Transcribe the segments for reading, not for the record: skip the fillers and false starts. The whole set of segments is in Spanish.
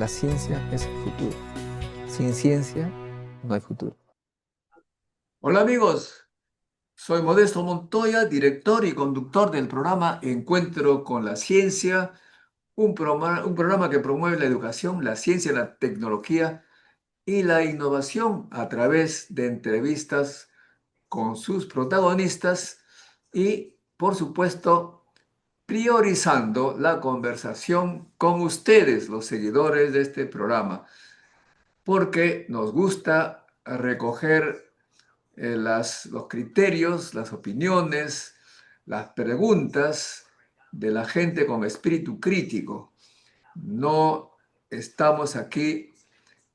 la ciencia es el futuro. Sin ciencia no hay futuro. Hola amigos, soy Modesto Montoya, director y conductor del programa Encuentro con la Ciencia, un programa que promueve la educación, la ciencia, la tecnología y la innovación a través de entrevistas con sus protagonistas y, por supuesto, priorizando la conversación con ustedes, los seguidores de este programa, porque nos gusta recoger los criterios, las opiniones, las preguntas de la gente con espíritu crítico. No estamos aquí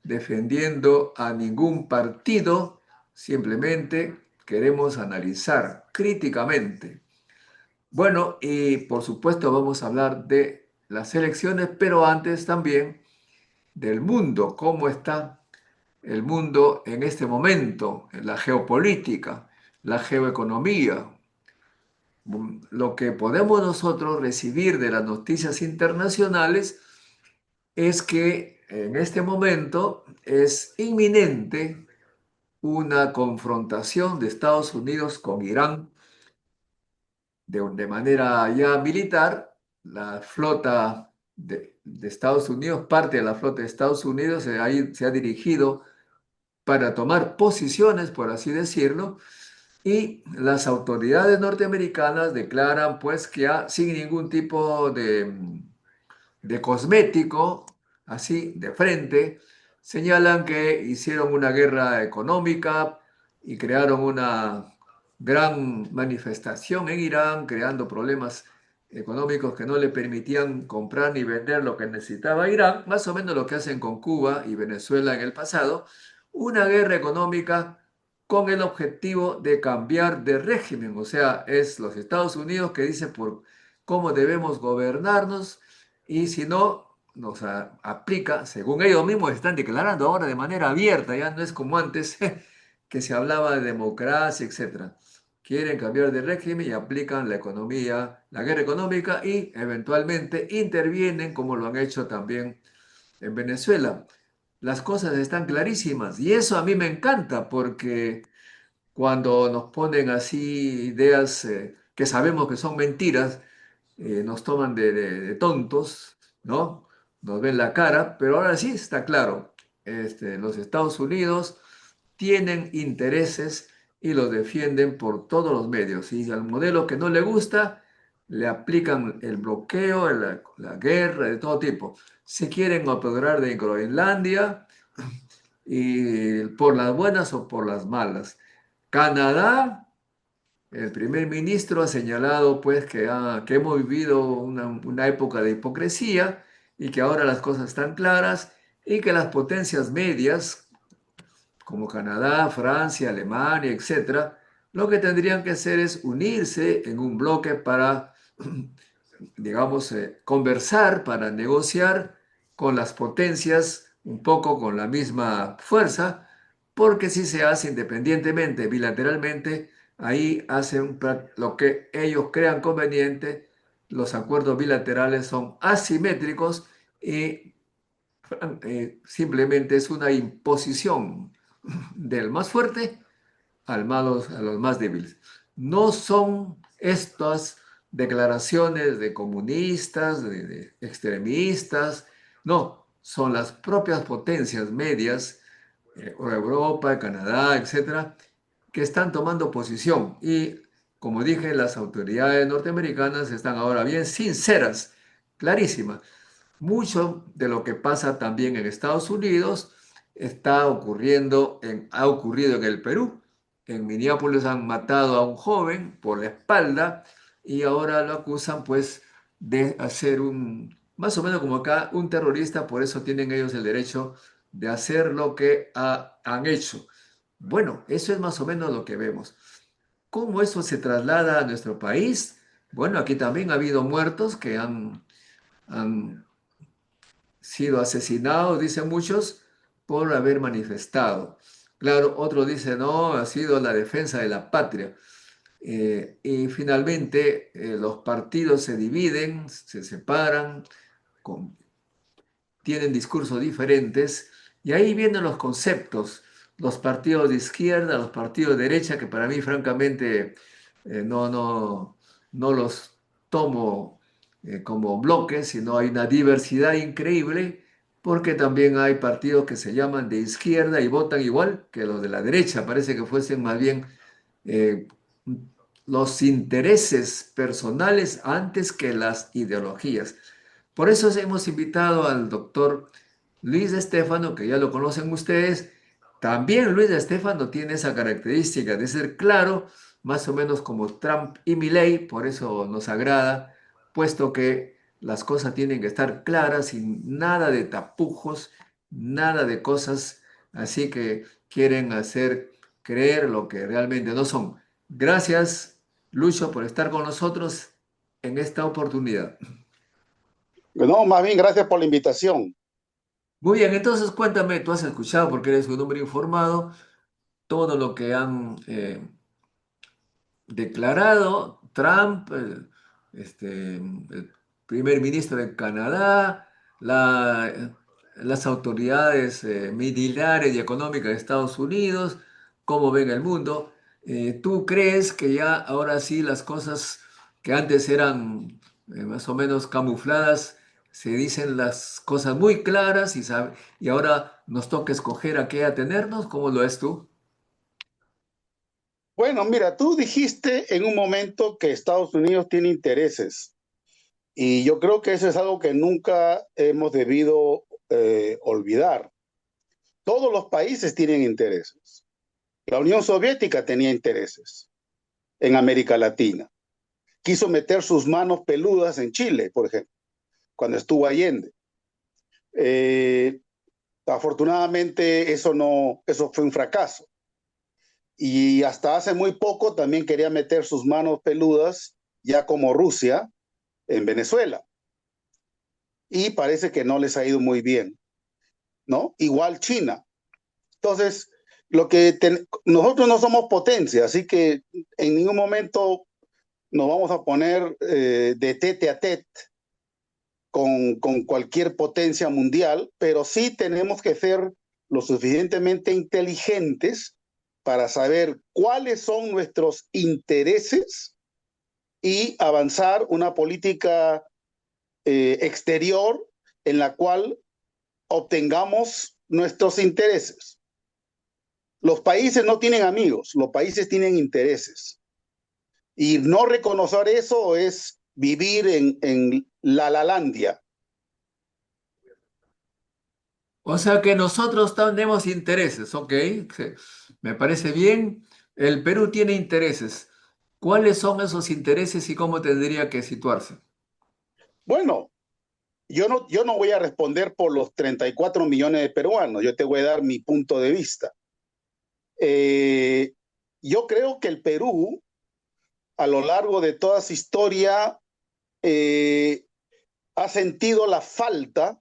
defendiendo a ningún partido, simplemente queremos analizar críticamente. Bueno, y por supuesto vamos a hablar de las elecciones, pero antes también del mundo, cómo está el mundo en este momento, la geopolítica, la geoeconomía, lo que podemos nosotros recibir de las noticias internacionales es que en este momento es inminente una confrontación de Estados Unidos con Irán de manera ya militar. La flota de Estados Unidos, parte de la flota de Estados Unidos, ahí se ha dirigido para tomar posiciones, por así decirlo, y las autoridades norteamericanas declaran pues que sin ningún tipo de cosmético, así de frente, señalan que hicieron una guerra económica y crearon una gran manifestación en Irán, creando problemas económicos que no le permitían comprar ni vender lo que necesitaba Irán, más o menos lo que hacen con Cuba y Venezuela en el pasado, una guerra económica con el objetivo de cambiar de régimen, o sea, es los Estados Unidos que dicen por cómo debemos gobernarnos y si no, nos aplica, según ellos mismos están declarando ahora de manera abierta, ya no es como antes que se hablaba de democracia, etcétera. Quieren cambiar de régimen y aplican la economía, la guerra económica y eventualmente intervienen como lo han hecho también en Venezuela. Las cosas están clarísimas y eso a mí me encanta porque cuando nos ponen así ideas que sabemos que son mentiras, nos toman de tontos, ¿no? Nos ven la cara, pero ahora sí está claro, los Estados Unidos tienen intereses y los defienden por todos los medios. Y al modelo que no le gusta, le aplican el bloqueo, la guerra de todo tipo. Se quieren apoderar de Groenlandia y por las buenas o por las malas. Canadá, el primer ministro ha señalado pues que hemos vivido una época de hipocresía y que ahora las cosas están claras y que las potencias medias como Canadá, Francia, Alemania, etcétera, lo que tendrían que hacer es unirse en un bloque para, digamos, conversar, para negociar con las potencias un poco con la misma fuerza, porque si se hace independientemente, bilateralmente, ahí hacen lo que ellos crean conveniente. Los acuerdos bilaterales son asimétricos y simplemente es una imposición del más fuerte a los más débiles. No son estas declaraciones de comunistas, de extremistas, no, son las propias potencias medias, Europa, Canadá, etcétera, que están tomando posición. Y como dije, las autoridades norteamericanas están ahora bien sinceras, clarísimas. Mucho de lo que pasa también en Estados Unidos ha ocurrido en el Perú. En Minneapolis han matado a un joven por la espalda y ahora lo acusan pues de hacer más o menos como acá, un terrorista, por eso tienen ellos el derecho de hacer lo que han hecho. Bueno, eso es más o menos lo que vemos. ¿Cómo eso se traslada a nuestro país? Bueno, aquí también ha habido muertos que han sido asesinados, dicen muchos, por haber manifestado. Claro, otro dice, no, ha sido la defensa de la patria. Y finalmente los partidos se dividen, se separan, con- tienen discursos diferentes y ahí vienen los conceptos, los partidos de izquierda, los partidos de derecha, que para mí francamente no los tomo como bloques, sino hay una diversidad increíble porque también hay partidos que se llaman de izquierda y votan igual que los de la derecha, parece que fuesen más bien eh, los intereses personales antes que las ideologías. Por eso hemos invitado al doctor Luis de Stefano, que ya lo conocen ustedes. También Luis de Stefano tiene esa característica de ser claro, más o menos como Trump y Milley, por eso nos agrada, puesto que las cosas tienen que estar claras, sin nada de tapujos, nada de cosas así que quieren hacer creer lo que realmente no son. Gracias, Lucho, por estar con nosotros en esta oportunidad. No, más bien gracias por la invitación. Muy bien, entonces cuéntame, tú has escuchado, porque eres un hombre informado, todo lo que han declarado Trump, el primer ministro de Canadá, las autoridades militares y económicas de Estados Unidos, cómo ven el mundo. ¿Tú crees que ya ahora sí las cosas que antes eran más o menos camufladas, se dicen las cosas muy claras y ahora nos toca escoger a qué atenernos? ¿Cómo lo ves tú? Bueno, mira, tú dijiste en un momento que Estados Unidos tiene intereses y yo creo que eso es algo que nunca hemos debido olvidar. Todos los países tienen intereses. La Unión Soviética tenía intereses en América Latina. Quiso meter sus manos peludas en Chile, por ejemplo, cuando estuvo Allende. Eh, Afortunadamente eso fue un fracaso. Y hasta hace muy poco también quería meter sus manos peludas, ya como Rusia, en Venezuela. Y parece que no les ha ido muy bien, ¿no? Igual China. Entonces, nosotros no somos potencia, así que en ningún momento nos vamos a poner de tete a tete con cualquier potencia mundial, pero sí tenemos que ser lo suficientemente inteligentes para saber cuáles son nuestros intereses y avanzar una política exterior en la cual obtengamos nuestros intereses. Los países no tienen amigos, los países tienen intereses. Y no reconocer eso es vivir en la Lalandia. O sea que nosotros tenemos intereses, ¿ok? Sí, me parece bien. El Perú tiene intereses. ¿Cuáles son esos intereses y cómo tendría que situarse? Bueno, yo no voy a responder por los 34 millones de peruanos, yo te voy a dar mi punto de vista. Eh, yo creo que el Perú, a lo largo de toda su historia, eh, ha sentido la falta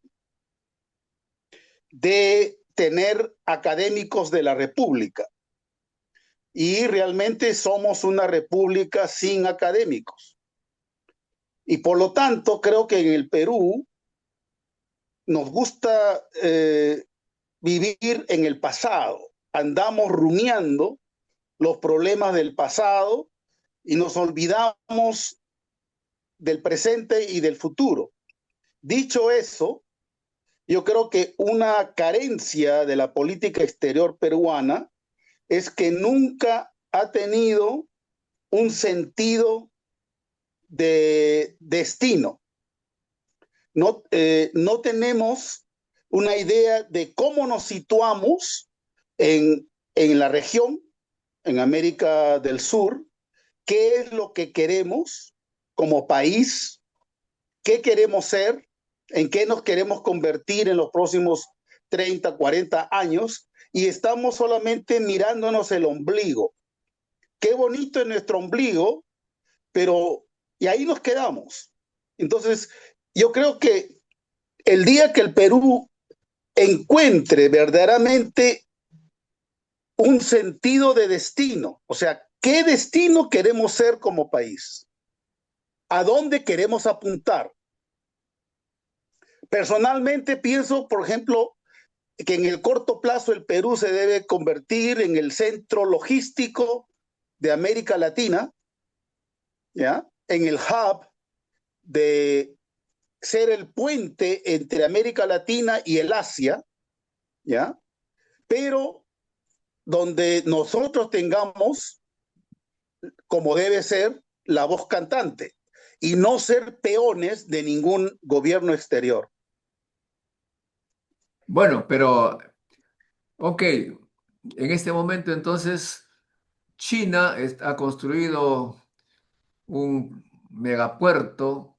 de tener académicos de la República. Y realmente somos una república sin académicos. Y por lo tanto, creo que en el Perú nos gusta vivir en el pasado. Andamos rumiando los problemas del pasado y nos olvidamos del presente y del futuro. Dicho eso, yo creo que una carencia de la política exterior peruana es que nunca ha tenido un sentido de destino. No tenemos una idea de cómo nos situamos en la región, en América del Sur, qué es lo que queremos como país, qué queremos ser, en qué nos queremos convertir en los próximos 30, 40 años, y estamos solamente mirándonos el ombligo. Qué bonito es nuestro ombligo, pero y ahí nos quedamos. Entonces, yo creo que el día que el Perú encuentre verdaderamente un sentido de destino, o sea, ¿qué destino queremos ser como país? ¿A dónde queremos apuntar? Personalmente pienso, por ejemplo, que en el corto plazo el Perú se debe convertir en el centro logístico de América Latina, ¿ya? En el hub de ser el puente entre América Latina y el Asia, ¿ya? Pero donde nosotros tengamos, como debe ser, la voz cantante y no ser peones de ningún gobierno exterior. Bueno, pero, ok, en este momento entonces China ha construido un megapuerto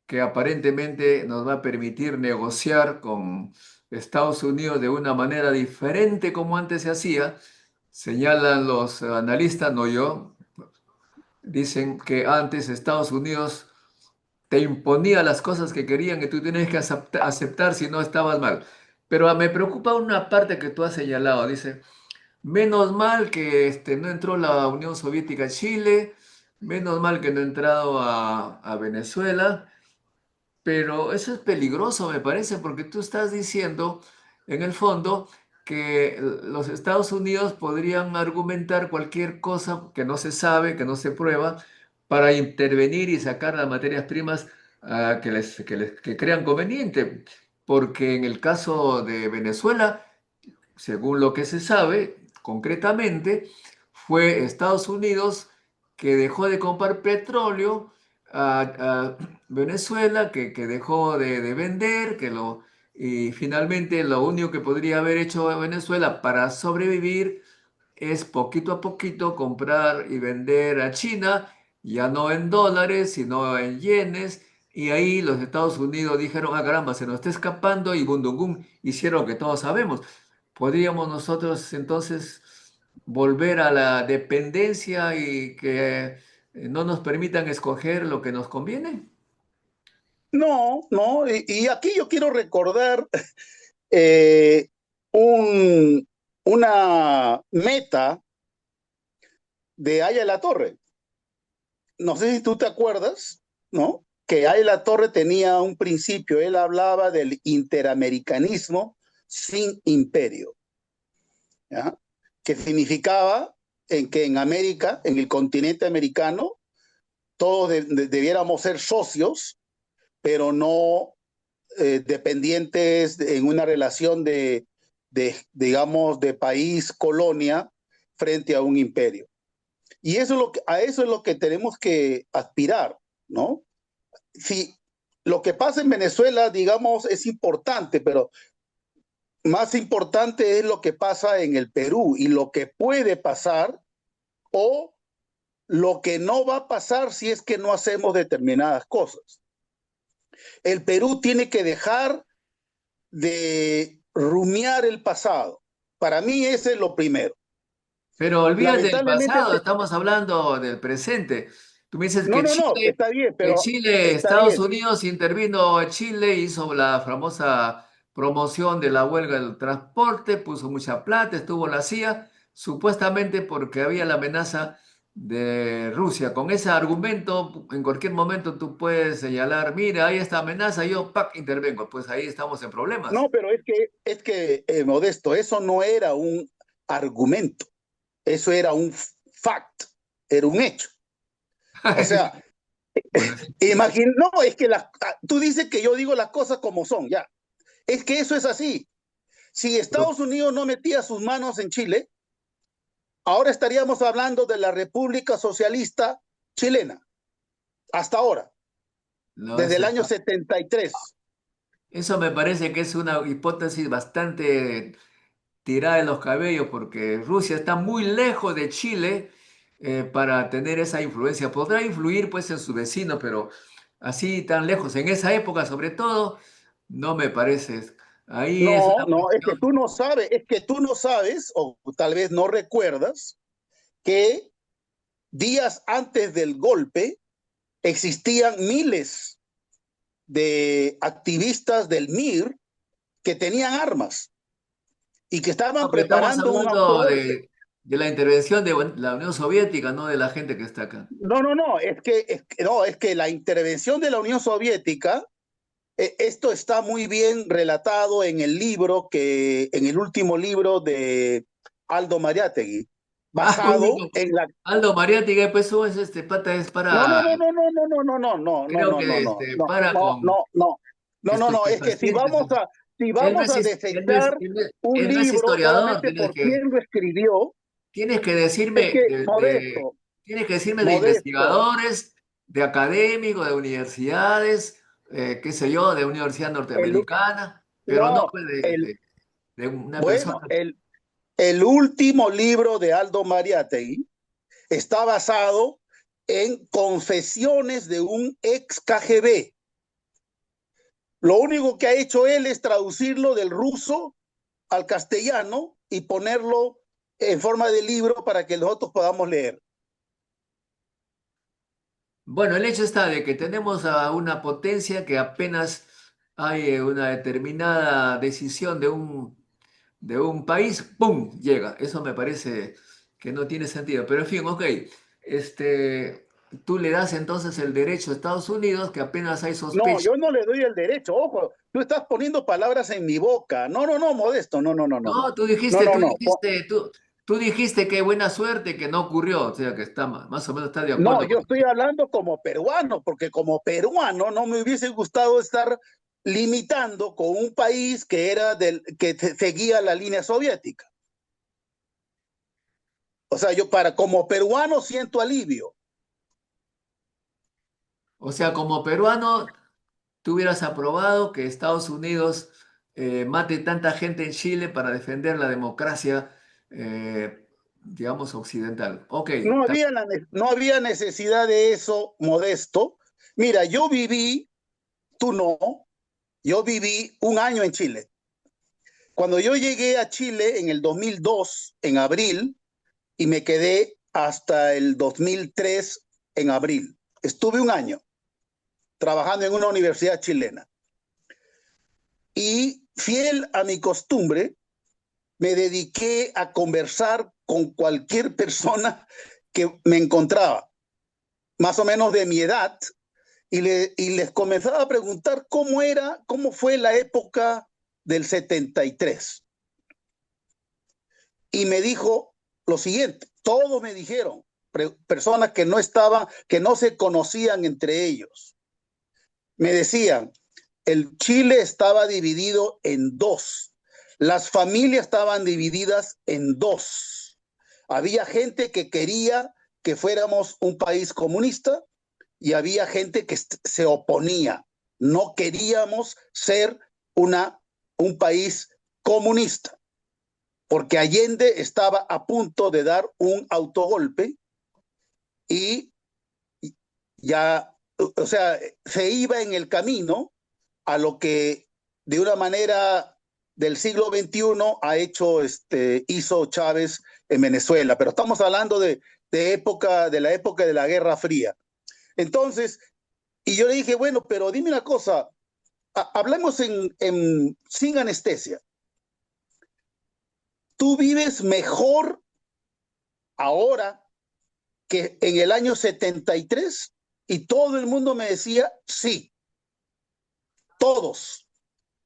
que aparentemente nos va a permitir negociar con Estados Unidos de una manera diferente como antes se hacía. Señalan los analistas, no yo, dicen que antes Estados Unidos te imponía las cosas que querían y tú tienes que aceptar si no estabas mal. Pero me preocupa una parte que tú has señalado. Dice, menos mal que no entró la Unión Soviética a Chile, menos mal que no ha entrado a Venezuela, pero eso es peligroso, me parece, porque tú estás diciendo, en el fondo, que los Estados Unidos podrían argumentar cualquier cosa que no se sabe, que no se prueba, para intervenir y sacar las materias primas que crean conveniente. Porque en el caso de Venezuela, según lo que se sabe concretamente, fue Estados Unidos que dejó de comprar petróleo a Venezuela, que dejó de vender, y finalmente lo único que podría haber hecho Venezuela para sobrevivir es poquito a poquito comprar y vender a China, ya no en dólares, sino en yenes. Y ahí los Estados Unidos dijeron, ah, caramba, se nos está escapando y bundungum hicieron lo que todos sabemos. ¿Podríamos nosotros entonces volver a la dependencia y que no nos permitan escoger lo que nos conviene? No, no, y aquí yo quiero recordar eh, un, una meta de Aya La Torre. No sé si tú te acuerdas, ¿no? Que Aya La Torre tenía un principio, él hablaba del interamericanismo sin imperio, ¿ya? Que significaba en que en América, en el continente americano, todos debiéramos ser socios, pero no dependientes en una relación digamos, de país colonia frente a un imperio. Y a eso es lo que tenemos que aspirar, ¿no? Si lo que pasa en Venezuela, digamos, es importante, pero más importante es lo que pasa en el Perú y lo que puede pasar o lo que no va a pasar si es que no hacemos determinadas cosas. El Perú tiene que dejar de rumiar el pasado. Para mí ese es lo primero. Pero olvídate del Lamentablemente, pasado, estamos hablando del presente. Tú me dices no, no, no, está bien, Que pero Chile, está Estados bien. Unidos intervino a Chile, hizo la famosa promoción de la huelga del transporte, puso mucha plata, estuvo la CIA, supuestamente porque había la amenaza de Rusia. Con ese argumento, en cualquier momento tú puedes señalar, mira, hay esta amenaza, yo, ¡pac!, intervengo. Pues ahí estamos en problemas. No, pero es que Modesto, eso no era un argumento, eso era un fact, era un hecho. O sea, Bueno, no, es que tú dices que yo digo las cosas como son, ya. Es que eso es así. Si Estados Unidos no metía sus manos en Chile, ahora estaríamos hablando de la República Socialista Chilena, hasta ahora, no, desde el año 73. eso me parece que es una hipótesis bastante tirada de los cabellos, porque Rusia está muy lejos de Chile para tener esa influencia. Podrá influir pues en su vecino, pero así tan lejos, en esa época sobre todo, no me parece. Ahí es No, una no, cuestión. es que tú no sabes, o tal vez no recuerdas, que días antes del golpe existían miles de activistas del MIR que tenían armas y que estaban No, pero estamos preparando un hablando approach. de la intervención de la Unión Soviética, no de la gente que está acá. No, no, no, no, es que la intervención de la Unión Soviética Esto está muy bien relatado en el libro en el último libro de Aldo Mariátegui, Ah, muy basado bien. en la. Aldo Mariatti, que pues es este pata, es No, no, para, no, no, no, no, no, no, no, no, no, creo no, que no, no, este, no, para no, con no, no, no, no, no, es que si estupefacientes. vamos a, si Él no vamos es, a desechar un él no es libro historiador, solamente por quién lo escribió, tienes que es decirme que, Modesto, tienes que decirme de Modesto, investigadores, de académicos, de universidades, qué sé yo, de universidad el, norteamericana, pero no no, pues, el, de una bueno, persona. el último libro de Aldo Mariátegui está basado en confesiones de un ex KGB. Lo único que ha hecho él es traducirlo del ruso al castellano y ponerlo en forma de libro para que nosotros podamos leer. Bueno, el hecho está de que tenemos a una potencia que apenas hay una determinada decisión de un país, ¡pum!, llega. Eso me parece que no tiene sentido. Pero en fin, ok. Este, tú le das entonces el derecho a Estados Unidos que apenas hay No, sospecha. yo no le doy el derecho, ojo, tú estás poniendo palabras en mi boca. No, no, no, Modesto, no, no, no, no, no. No, No, no, no. tú dijiste que buena suerte que no ocurrió. O sea, que está más o menos está de No, acuerdo yo con. estoy hablando como peruano, porque como peruano no me hubiese gustado estar limitando con un país que era que seguía la línea soviética. O sea, yo como peruano siento alivio. O sea, como peruano, tú hubieras aprobado que Estados Unidos mate tanta gente en Chile para defender la democracia, digamos, occidental. Ok, No había necesidad de eso, Modesto. Mira, yo viví, tú no, yo viví un año en Chile. Cuando yo llegué a Chile en el 2002, en abril, y me quedé hasta el 2003, en abril. Estuve un año trabajando en una universidad chilena. Y fiel a mi costumbre, me dediqué a conversar con cualquier persona que me encontraba, más o menos de mi edad, y les comenzaba a preguntar cómo fue la época del 73. Y me dijo lo siguiente, todos me dijeron, personas que no estaban, que no se conocían entre ellos, me decían, el Chile estaba dividido en dos, las familias estaban divididas en dos. Había gente que quería que fuéramos un país comunista y había gente que se oponía. No queríamos ser un país comunista, porque Allende estaba a punto de dar un autogolpe y ya, o sea, se iba en el camino a lo que de una manera del siglo XXI hizo Chávez en Venezuela, pero estamos hablando de la época de la Guerra Fría. Entonces, y yo le dije, bueno, pero dime una cosa, hablemos sin anestesia. ¿Tú vives mejor ahora que en el año 73? Y todo el mundo me decía, sí, todos.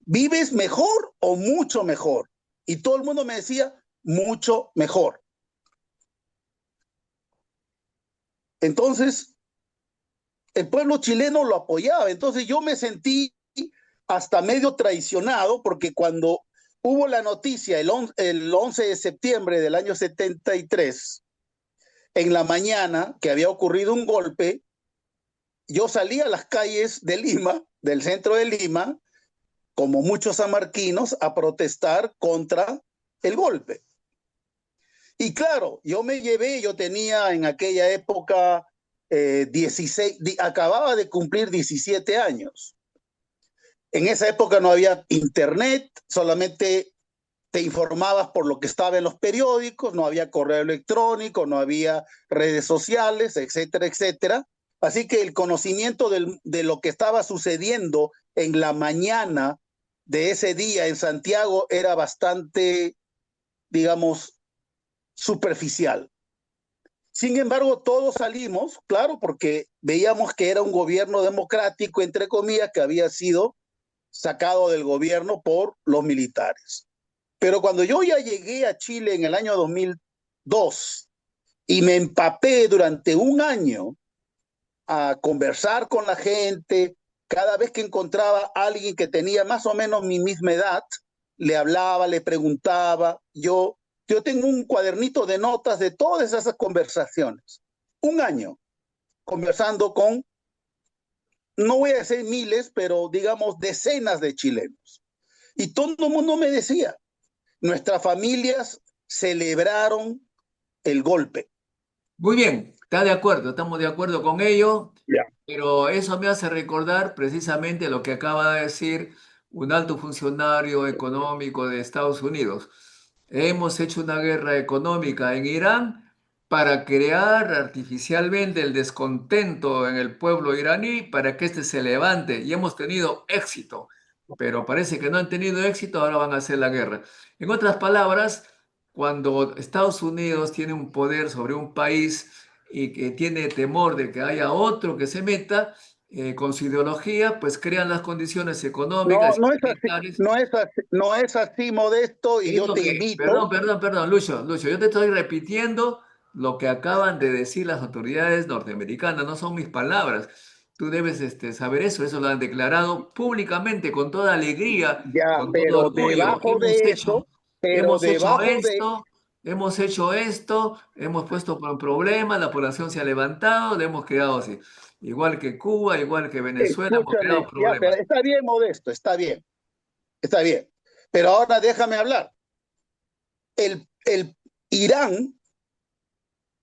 ¿Vives mejor o mucho mejor? Y todo el mundo me decía, mucho mejor. Entonces, el pueblo chileno lo apoyaba. Entonces yo me sentí hasta medio traicionado porque cuando hubo la noticia el 11 de septiembre del año 73, en la mañana, que había ocurrido un golpe, yo salí a las calles de Lima, del centro de Lima, como muchos sanmarquinos, a protestar contra el golpe. Y claro, yo tenía en aquella época 16, acababa de cumplir 17 años. En esa época no había internet, solamente te informabas por lo que estaba en los periódicos, no había correo electrónico, no había redes sociales, etcétera, etcétera. Así que el conocimiento de lo que estaba sucediendo en la mañana de ese día en Santiago era bastante, digamos, superficial. Sin embargo, todos salimos, claro, porque veíamos que era un gobierno democrático, entre comillas, que había sido sacado del gobierno por los militares. Pero cuando yo ya llegué a Chile en el año 2002 y me empapé durante un año a conversar con la gente, cada vez que encontraba a alguien que tenía más o menos mi misma edad, le hablaba, le preguntaba. Yo tengo un cuadernito de notas de todas esas conversaciones. Un año conversando con, no voy a decir miles, pero digamos decenas de chilenos. Y todo el mundo me decía, nuestras familias celebraron el golpe. Muy bien, está de acuerdo, estamos de acuerdo con ello, Ya. pero eso me hace recordar precisamente lo que acaba de decir un alto funcionario económico de Estados Unidos. Hemos hecho una guerra económica en Irán para crear artificialmente el descontento en el pueblo iraní para que éste se levante y hemos tenido éxito, pero parece que no han tenido éxito, ahora van a hacer la guerra. En otras palabras, cuando Estados Unidos tiene un poder sobre un país y que tiene temor de que haya otro que se meta con su ideología, pues crean las condiciones No, económicas no y es así, militares. no es así, no es así, Modesto, y Es yo lo te que, perdón, invito. perdón, perdón, Lucho, yo te estoy repitiendo lo que acaban de decir las autoridades norteamericanas, no son mis palabras. Tú debes saber eso, eso lo han declarado públicamente, con toda alegría, Ya, con todo orgullo. pero Hemos hecho debajo de, esto, hemos hecho esto, hemos puesto por problemas, la población se ha levantado, le hemos creado así. Igual que Cuba, igual que Venezuela, hemos creado escúchame, ya, pero problemas. está bien, Modesto, está bien. Pero ahora déjame hablar. El Irán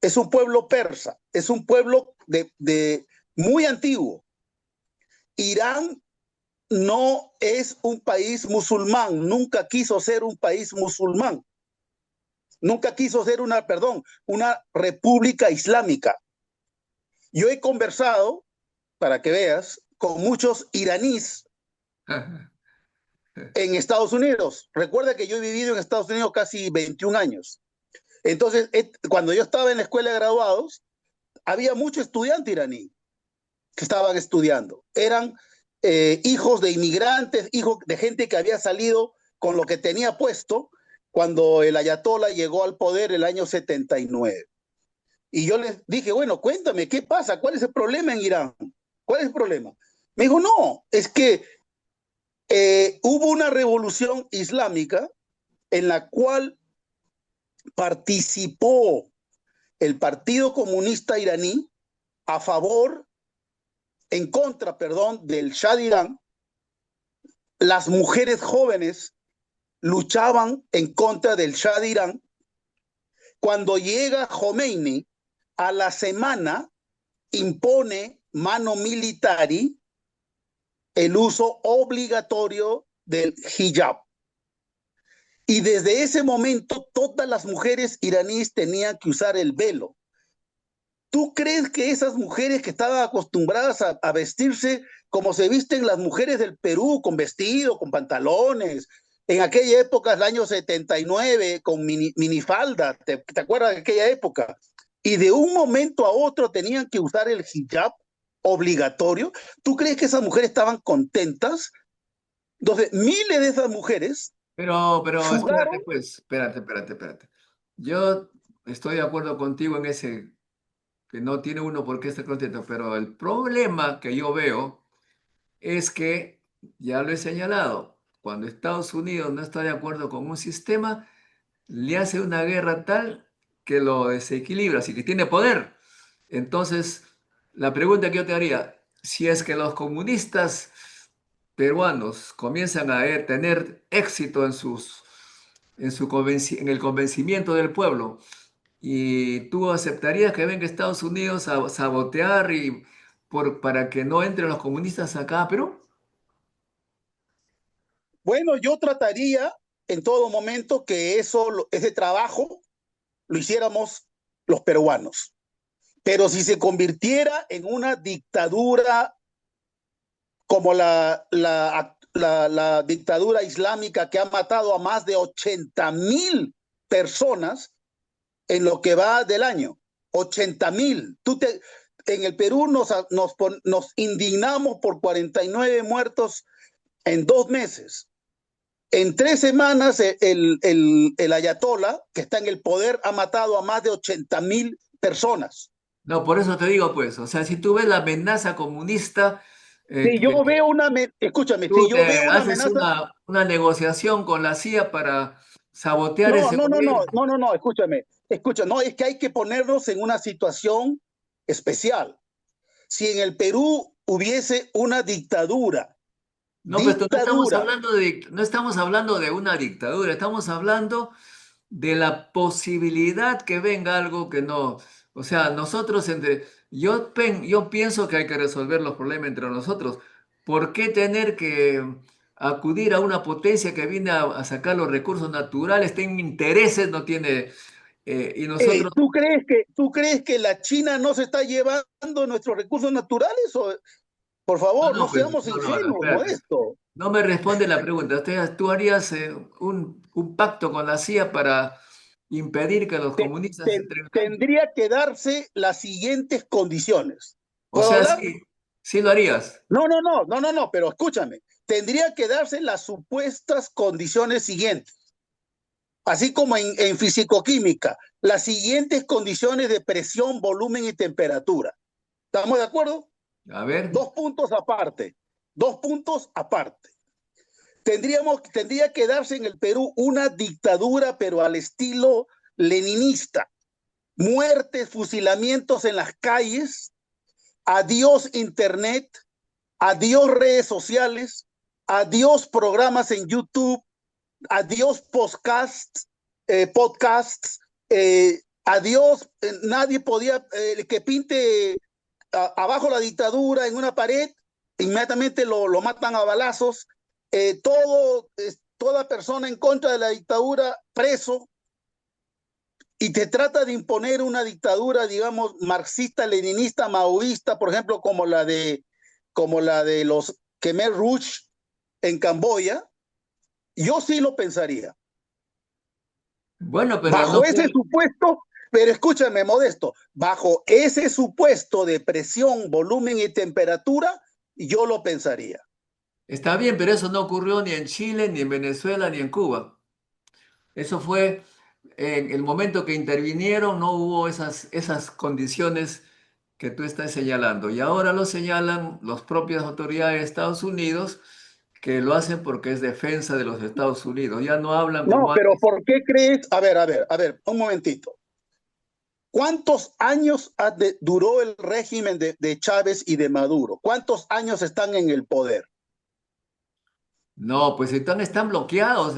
es un pueblo persa, es un pueblo de muy antiguo. Irán no es un país musulmán, nunca quiso ser un país musulmán, nunca quiso ser una república islámica. Yo he conversado, para que veas, con muchos iraníes en Estados Unidos. Recuerda que yo he vivido en Estados Unidos casi 21 años. Entonces, cuando yo estaba en la escuela de graduados, había mucho estudiante iraní que estaban estudiando. Eran hijos de inmigrantes, hijos de gente que había salido con lo que tenía puesto cuando el ayatollah llegó al poder el año 79. Y yo les dije, bueno, cuéntame, ¿qué pasa? ¿Cuál es el problema en Irán? ¿Cuál es el problema? Me dijo, no, es que hubo una revolución islámica en la cual participó el Partido Comunista Iraní a favor, en contra, perdón, del Shah de Irán. Las mujeres jóvenes luchaban en contra del Shah de Irán. Cuando llega Khomeini, a la semana impone mano militar el uso obligatorio del hijab. Y desde ese momento todas las mujeres iraníes tenían que usar el velo. ¿Tú crees que esas mujeres que estaban acostumbradas a vestirse como se visten las mujeres del Perú, con vestido, con pantalones, en aquella época, el año 79, con minifalda, ¿te acuerdas de aquella época? Y de un momento a otro tenían que usar el hijab obligatorio. ¿Tú crees que esas mujeres estaban contentas? Entonces, miles de esas mujeres Pero espérate, fugaron. pues, espérate. Yo estoy de acuerdo contigo en ese, que no tiene uno por qué estar contento, pero el problema que yo veo es que, ya lo he señalado, cuando Estados Unidos no está de acuerdo con un sistema, le hace una guerra tal que lo desequilibra, así que tiene poder. Entonces, la pregunta que yo te haría, si es que los comunistas peruanos comienzan a tener éxito en el convencimiento del pueblo, y tú aceptarías que venga Estados Unidos a sabotear para que no entren los comunistas acá a Perú. Bueno, yo trataría en todo momento que ese trabajo lo hiciéramos los peruanos. Pero si se convirtiera en una dictadura como la dictadura islámica que ha matado a más de 80,000 personas en lo que va del año, 80,000. En el Perú nos indignamos por 49 muertos en 2 meses. En 3 semanas, el ayatollah, que está en el poder, ha matado a más de 80.000 personas. No, por eso te digo, pues, o sea, si tú ves la amenaza comunista, Si yo veo una, escúchame, si tú yo te veo una haces amenaza, una negociación con la CIA para sabotear no, ese no, no, no, gobierno. no, no, no, escúchame, no, es que hay que ponernos en una situación especial. Si en el Perú hubiese una dictadura, No, pues no estamos dictadura, hablando no estamos hablando de una dictadura, estamos hablando de la posibilidad que venga algo que no. O sea, nosotros yo pienso que hay que resolver los problemas entre nosotros. ¿Por qué tener que acudir a una potencia que viene a sacar los recursos naturales, tiene intereses, no tiene, y nosotros, ¿tú crees que la China no se está llevando nuestros recursos naturales? Por no, favor, no no, pues, seamos no, ingenuos, espérate. Modesto. No me responde la pregunta. ¿Tú harías un pacto con la CIA para impedir que los comunistas entren acá? Tendría que darse las siguientes condiciones. O ¿Puedo sea, hablar? sí, sí lo harías. No, no, no, no, no, no, pero escúchame. Tendría que darse las supuestas condiciones siguientes, así como en fisicoquímica, las siguientes condiciones de presión, volumen y temperatura. ¿Estamos de acuerdo? A ver, 2 puntos aparte. 2 puntos aparte. Tendría que darse en el Perú una dictadura, pero al estilo leninista. Muertes, fusilamientos en las calles, adiós internet, adiós redes sociales, adiós programas en YouTube, adiós podcasts, adiós, nadie podía que pinte abajo la dictadura en una pared, inmediatamente lo matan a balazos, toda persona en contra de la dictadura preso, y te trata de imponer una dictadura, digamos, marxista, leninista, maoísta, por ejemplo, como la de los Khmer Rouge en Camboya. Yo sí lo pensaría. bueno, pero no Bajo ese puede. supuesto, pero escúchame, Modesto, bajo ese supuesto de presión, volumen y temperatura, yo lo pensaría. Está bien, pero eso no ocurrió ni en Chile, ni en Venezuela, ni en Cuba. Eso fue en el momento que intervinieron, no hubo esas condiciones que tú estás señalando. Y ahora lo señalan las propias autoridades de Estados Unidos, que lo hacen porque es defensa de los Estados Unidos. Ya no hablan No, como pero antes. ¿por qué crees? A ver, un momentito. ¿Cuántos años duró el régimen de Chávez y de Maduro? ¿Cuántos años están en el poder? No, pues están bloqueados,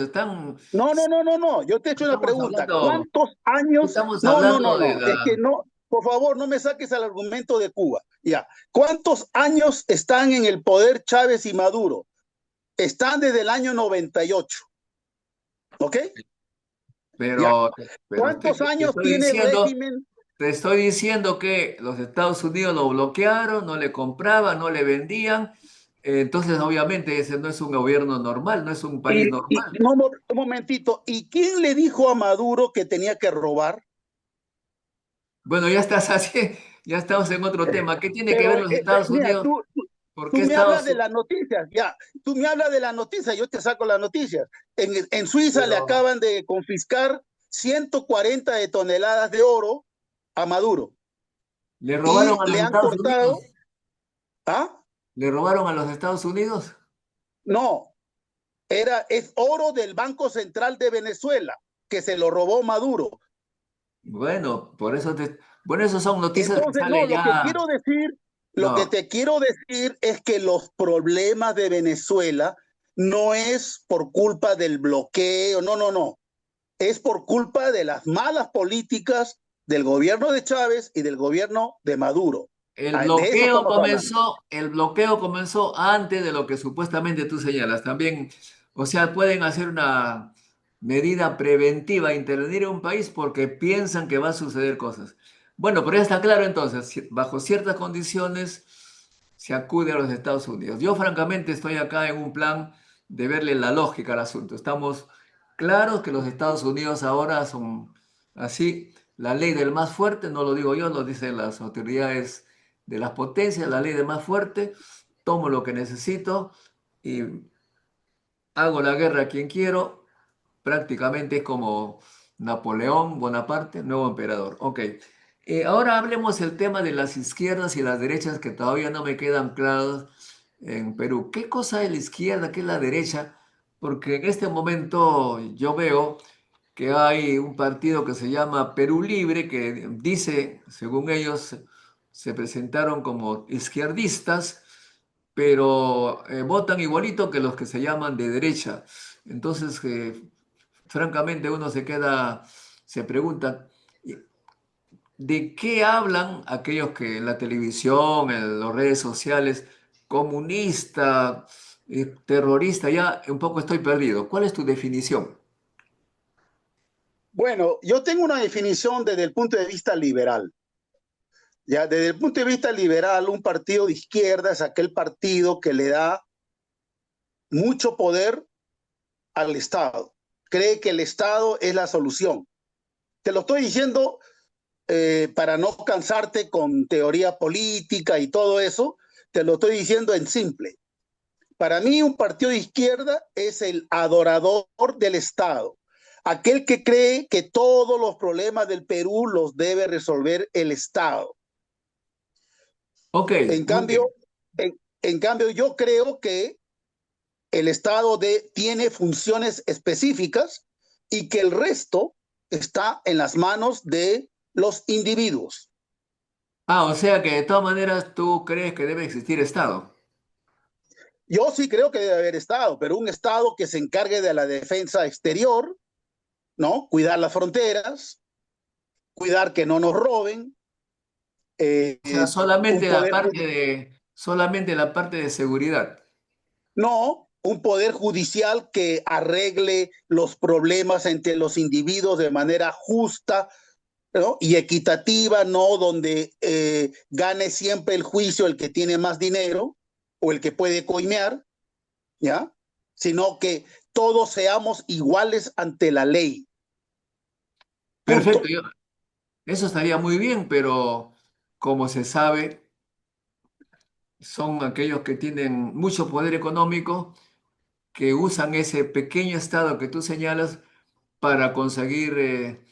No, no, no, no, no. Yo te he hecho una estamos pregunta. hablando, ¿Cuántos años? estamos No, no, no, hablando de no. Es que la. no. Por favor, no me saques al argumento de Cuba. Ya. ¿Cuántos años están en el poder Chávez y Maduro? Están desde el año 98. ¿Ok? Ya. Pero ¿Cuántos años tiene el régimen? te estoy diciendo que los Estados Unidos lo bloquearon, no le compraban, no le vendían. Entonces, obviamente, ese no es un gobierno normal, no es un país normal. No, un momentito. ¿Y quién le dijo a Maduro que tenía que robar? Bueno, ya estás así, ya estamos en otro tema. ¿Qué tiene que Pero, ver los Estados mira, Unidos? ¿Por qué tú me hablas Estados de Unidos? las noticias, ya. Tú me hablas de las noticias, yo te saco las noticias. En Suiza le Pero acaban de confiscar 140 de toneladas de oro a Maduro le robaron y a los le han Estados Unidos. cortado, ¿ah? ¿Le robaron a los Estados Unidos? No, es oro del Banco Central de Venezuela que se lo robó Maduro. Bueno, bueno, eso son noticias que Entonces, no, salen lo que ya. quiero decir, lo que No, te quiero decir es que los problemas de Venezuela no es por culpa del bloqueo, no, no, no. Es por culpa de las malas políticas del gobierno de Chávez y del gobierno de Maduro. De eso estamos hablando. el bloqueo comenzó antes de lo que supuestamente tú señalas. También, o sea, pueden hacer una medida preventiva, intervenir en un país porque piensan que va a suceder cosas. Bueno, pero ya está claro entonces, bajo ciertas condiciones se acude a los Estados Unidos. Yo francamente estoy acá en un plan de verle la lógica al asunto. Estamos claros que los Estados Unidos ahora son así, la ley del más fuerte, no lo digo yo, lo dicen las autoridades de las potencias, la ley del más fuerte, tomo lo que necesito y hago la guerra a quien quiero, prácticamente es como Napoleón Bonaparte, nuevo emperador. Ok. Ahora hablemos el tema de las izquierdas y las derechas que todavía no me quedan claros en Perú. ¿Qué cosa es la izquierda? ¿Qué es la derecha? Porque en este momento yo veo que hay un partido que se llama Perú Libre, que dice, según ellos, se presentaron como izquierdistas, pero votan igualito que los que se llaman de derecha. Entonces, francamente, uno se queda, se pregunta, ¿de qué hablan aquellos que en la televisión, en las redes sociales, comunista, terrorista? Ya un poco estoy perdido. ¿Cuál es tu definición? Bueno, yo tengo una definición desde el punto de vista liberal. Ya, desde el punto de vista liberal, un partido de izquierda es aquel partido que le da mucho poder al Estado. Cree que el Estado es la solución. Te lo estoy diciendo para no cansarte con teoría política y todo eso, te lo estoy diciendo en simple. Para mí, un partido de izquierda es el adorador del Estado, aquel que cree que todos los problemas del Perú los debe resolver el Estado. Ok, En muy cambio, bien. en cambio yo creo que el Estado tiene funciones específicas y que el resto está en las manos de los individuos. Ah, o sea que de todas maneras tú crees que debe existir Estado. Yo sí creo que debe haber Estado, pero un Estado que se encargue de la defensa exterior, ¿no? Cuidar las fronteras, cuidar que no nos roben, O sea, un poder, solamente la parte de seguridad. no, un poder judicial que arregle los problemas entre los individuos de manera justa, ¿no? Y equitativa, no donde gane siempre el juicio el que tiene más dinero o el que puede coimear, ¿ya? Sino que todos seamos iguales ante la ley. Perfecto, Punto. eso estaría muy bien, pero como se sabe, son aquellos que tienen mucho poder económico, que usan ese pequeño Estado que tú señalas para conseguir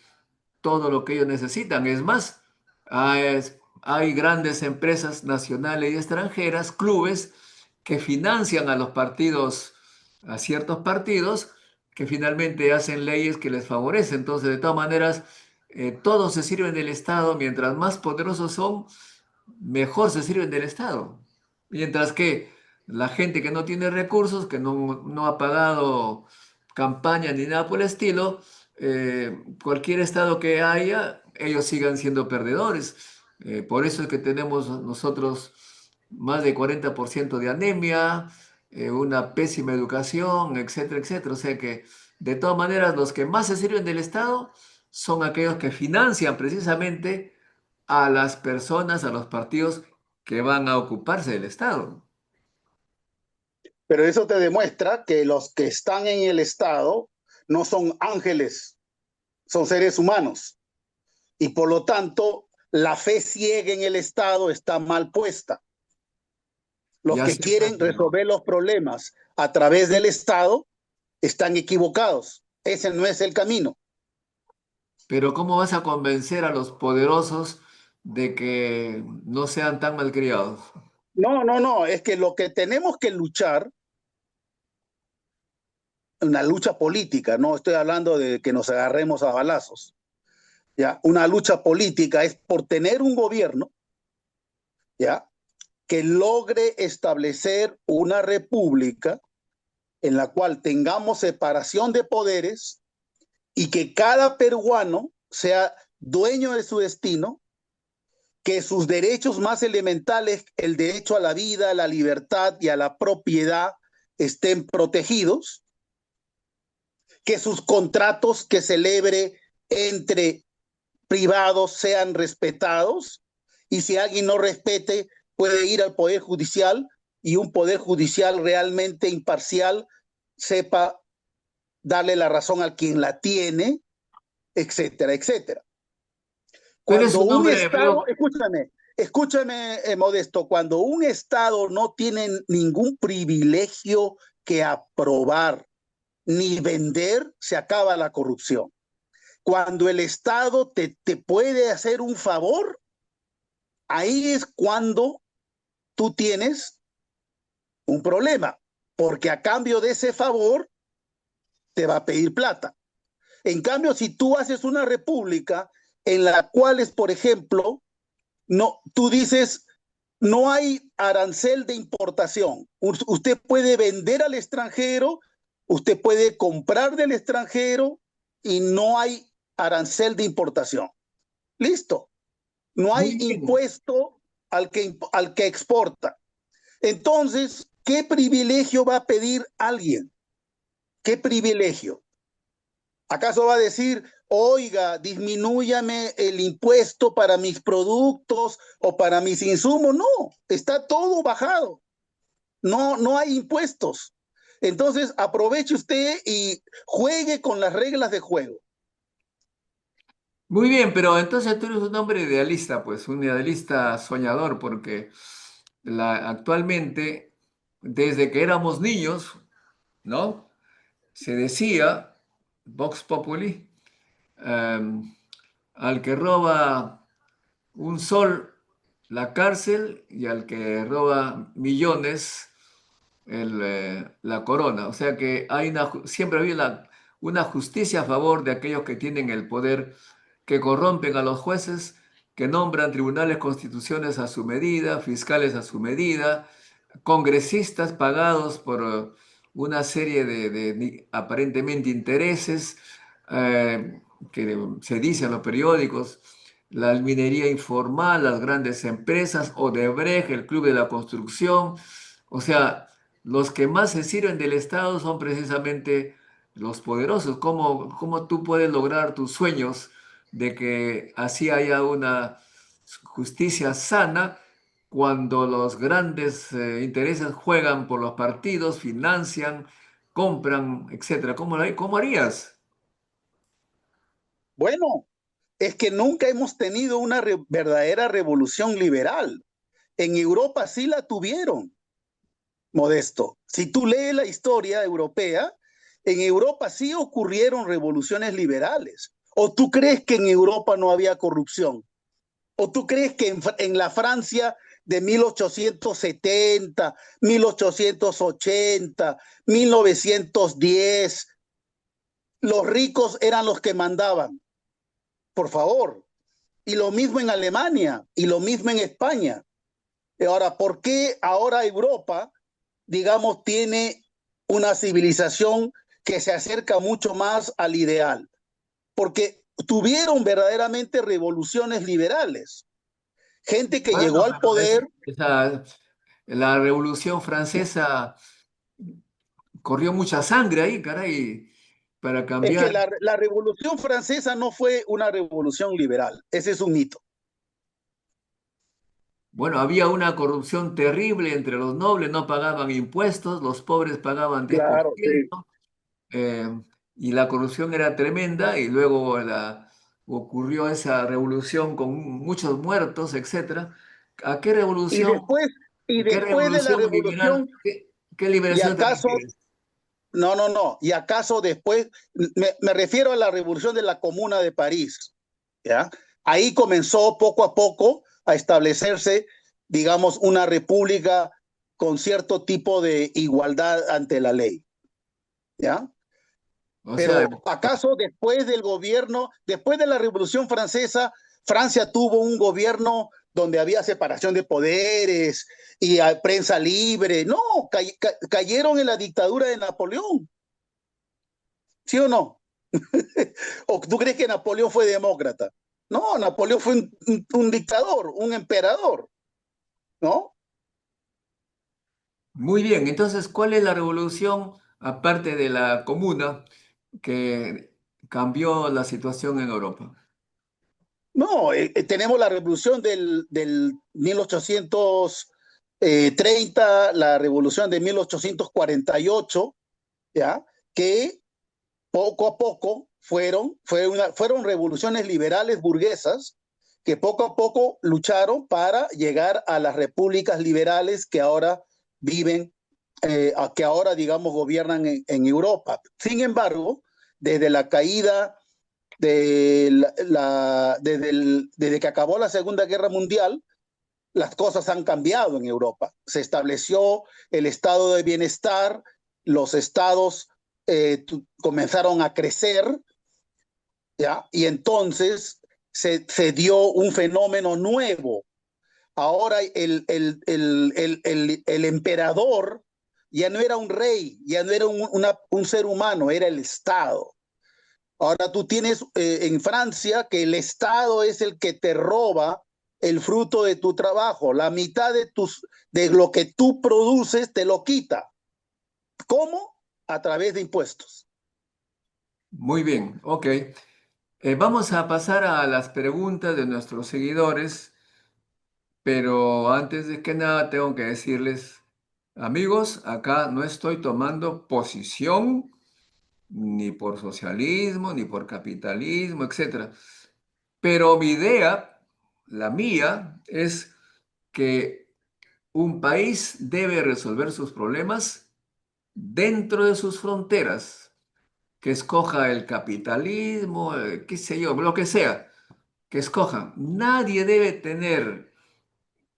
todo lo que ellos necesitan. Es más, hay grandes empresas nacionales y extranjeras, clubes, que financian a los partidos, a ciertos partidos, que finalmente hacen leyes que les favorecen. Entonces, de todas maneras, todos se sirven del Estado. Mientras más poderosos son, mejor se sirven del Estado. Mientras que la gente que no tiene recursos, que no ha pagado campaña ni nada por el estilo, cualquier estado que haya, ellos sigan siendo perdedores. Por eso es que tenemos nosotros más de 40% de anemia, una pésima educación, etcétera, etcétera. O sea que, de todas maneras, los que más se sirven del Estado son aquellos que financian precisamente a las personas, a los partidos que van a ocuparse del Estado. Pero eso te demuestra que los que están en el Estado no son ángeles, son seres humanos. Y por lo tanto, la fe ciega en el Estado está mal puesta. Los Ya que sé, pues, quieren resolver los problemas a través del Estado están equivocados. Ese no es el camino. pero ¿cómo vas a convencer a los poderosos de que no sean tan malcriados? No, no, no. Es que lo que tenemos que luchar, una lucha política, no estoy hablando de que nos agarremos a balazos. ¿Ya? Una lucha política es por tener un gobierno, ¿ya? Que logre establecer una república en la cual tengamos separación de poderes y que cada peruano sea dueño de su destino, que sus derechos más elementales, el derecho a la vida, a la libertad y a la propiedad, estén protegidos, que sus contratos que celebre entre privados sean respetados y si alguien no respete puede ir al Poder Judicial y un Poder Judicial realmente imparcial sepa darle la razón a quien la tiene, etcétera, etcétera. Tú eres Cuando un un hombre de Estado, feo. escúchame, Modesto, cuando un Estado no tiene ningún privilegio que aprobar, ni vender, se acaba la corrupción. Cuando el Estado te puede hacer un favor, ahí es cuando tú tienes un problema, porque a cambio de ese favor te va a pedir plata. En cambio, si tú haces una república en la cual es, por ejemplo, no, tú dices, no hay arancel de importación. Usted puede vender al extranjero, usted puede comprar del extranjero y no hay arancel de importación. Listo. No hay Muy bien. impuesto al que exporta. Entonces, ¿qué privilegio va a pedir alguien? ¿Qué privilegio? ¿Acaso va a decir, oiga, disminúyame el impuesto para mis productos o para mis insumos? No, está todo bajado. No hay impuestos. Entonces, aproveche usted y juegue con las reglas de juego. Muy bien, pero entonces tú eres un hombre idealista, pues un idealista soñador, porque actualmente, desde que éramos niños, ¿no? Se decía, Vox Populi, em, al que roba un sol, la cárcel, y al que roba millones, la corona. O sea que siempre había una justicia a favor de aquellos que tienen el poder, que corrompen a los jueces, que nombran tribunales, constituciones a su medida, fiscales a su medida, congresistas pagados por una serie de aparentemente intereses, que se dice en los periódicos, la minería informal, las grandes empresas, Odebrecht, el Club de la Construcción. O sea, los que más se sirven del Estado son precisamente los poderosos. ¿Cómo tú puedes lograr tus sueños de que así haya una justicia sana cuando los grandes intereses juegan por los partidos, financian, compran, etcétera? ¿Cómo harías? Bueno, es que nunca hemos tenido una verdadera revolución liberal. En Europa sí la tuvieron, Modesto. Si tú lees la historia europea, en Europa sí ocurrieron revoluciones liberales. ¿O tú crees que en Europa no había corrupción? ¿O tú crees que en la Francia de 1870, 1880, 1910, los ricos eran los que mandaban? Por favor. Y lo mismo en Alemania, y lo mismo en España. Ahora, ¿por qué ahora Europa, digamos, tiene una civilización que se acerca mucho más al ideal? Porque tuvieron verdaderamente revoluciones liberales. Gente que Bueno, llegó al pero poder. la Revolución Francesa corrió mucha sangre ahí, caray, para Es que cambiar. la Revolución Francesa no fue una revolución liberal. Ese es un mito. Bueno, había una corrupción terrible entre los nobles, no pagaban impuestos, los pobres pagaban Claro, sí. 10%, y la corrupción era tremenda, y luego ocurrió esa revolución con muchos muertos, etcétera. ¿A qué Y revolución, después, y qué después de la revolución liberal, revolución, qué y liberación te acaso, refieres? no, y acaso después, me refiero a la revolución de la Comuna de París, ¿ya? Ahí comenzó poco a poco a establecerse, digamos, una república con cierto tipo de igualdad ante la ley, ¿ya? O sea, Pero ¿acaso después del gobierno, después de la Revolución Francesa, Francia tuvo un gobierno donde había separación de poderes y prensa libre? No, cayeron en la dictadura de Napoleón, ¿sí o no? ¿O tú crees que Napoleón fue demócrata? No, Napoleón fue un dictador, un emperador, ¿no? muy bien, entonces, ¿cuál es la revolución, aparte de la comuna, que cambió la situación en Europa? No, tenemos la revolución del 1830, la revolución de 1848, ¿ya? Que poco a poco fueron revoluciones liberales burguesas que poco a poco lucharon para llegar a las repúblicas liberales que ahora viven que ahora, digamos, gobiernan en Europa. Sin embargo, desde la caída desde que acabó la Segunda Guerra Mundial, las cosas han cambiado en Europa. Se estableció el estado de bienestar, los estados comenzaron a crecer, ¿ya? Y entonces se dio un fenómeno nuevo. Ahora el emperador ya no era un rey, ya no era un ser humano, era el Estado. Ahora tú tienes en Francia que el Estado es el que te roba el fruto de tu trabajo, la mitad de lo que tú produces te lo quita. ¿Cómo? A través de impuestos. Muy bien, ok. Vamos a pasar a las preguntas de nuestros seguidores, pero antes de que nada tengo que decirles, amigos, acá no estoy tomando posición ni por socialismo, ni por capitalismo, etcétera. Pero mi idea, la mía, es que un país debe resolver sus problemas dentro de sus fronteras, que escoja el capitalismo, qué sé yo, lo que sea, que escoja. Nadie debe tener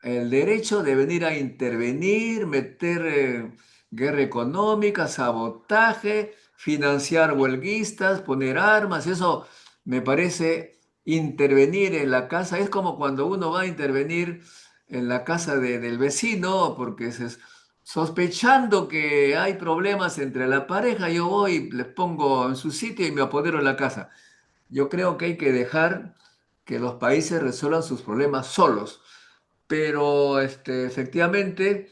el derecho de venir a intervenir, meter guerra económica, sabotaje, financiar huelguistas, poner armas, eso me parece intervenir en la casa. Es como cuando uno va a intervenir en la casa del vecino, porque sospechando que hay problemas entre la pareja, yo voy, les pongo en su sitio y me apodero en la casa. Yo creo que hay que dejar que los países resuelvan sus problemas solos, pero efectivamente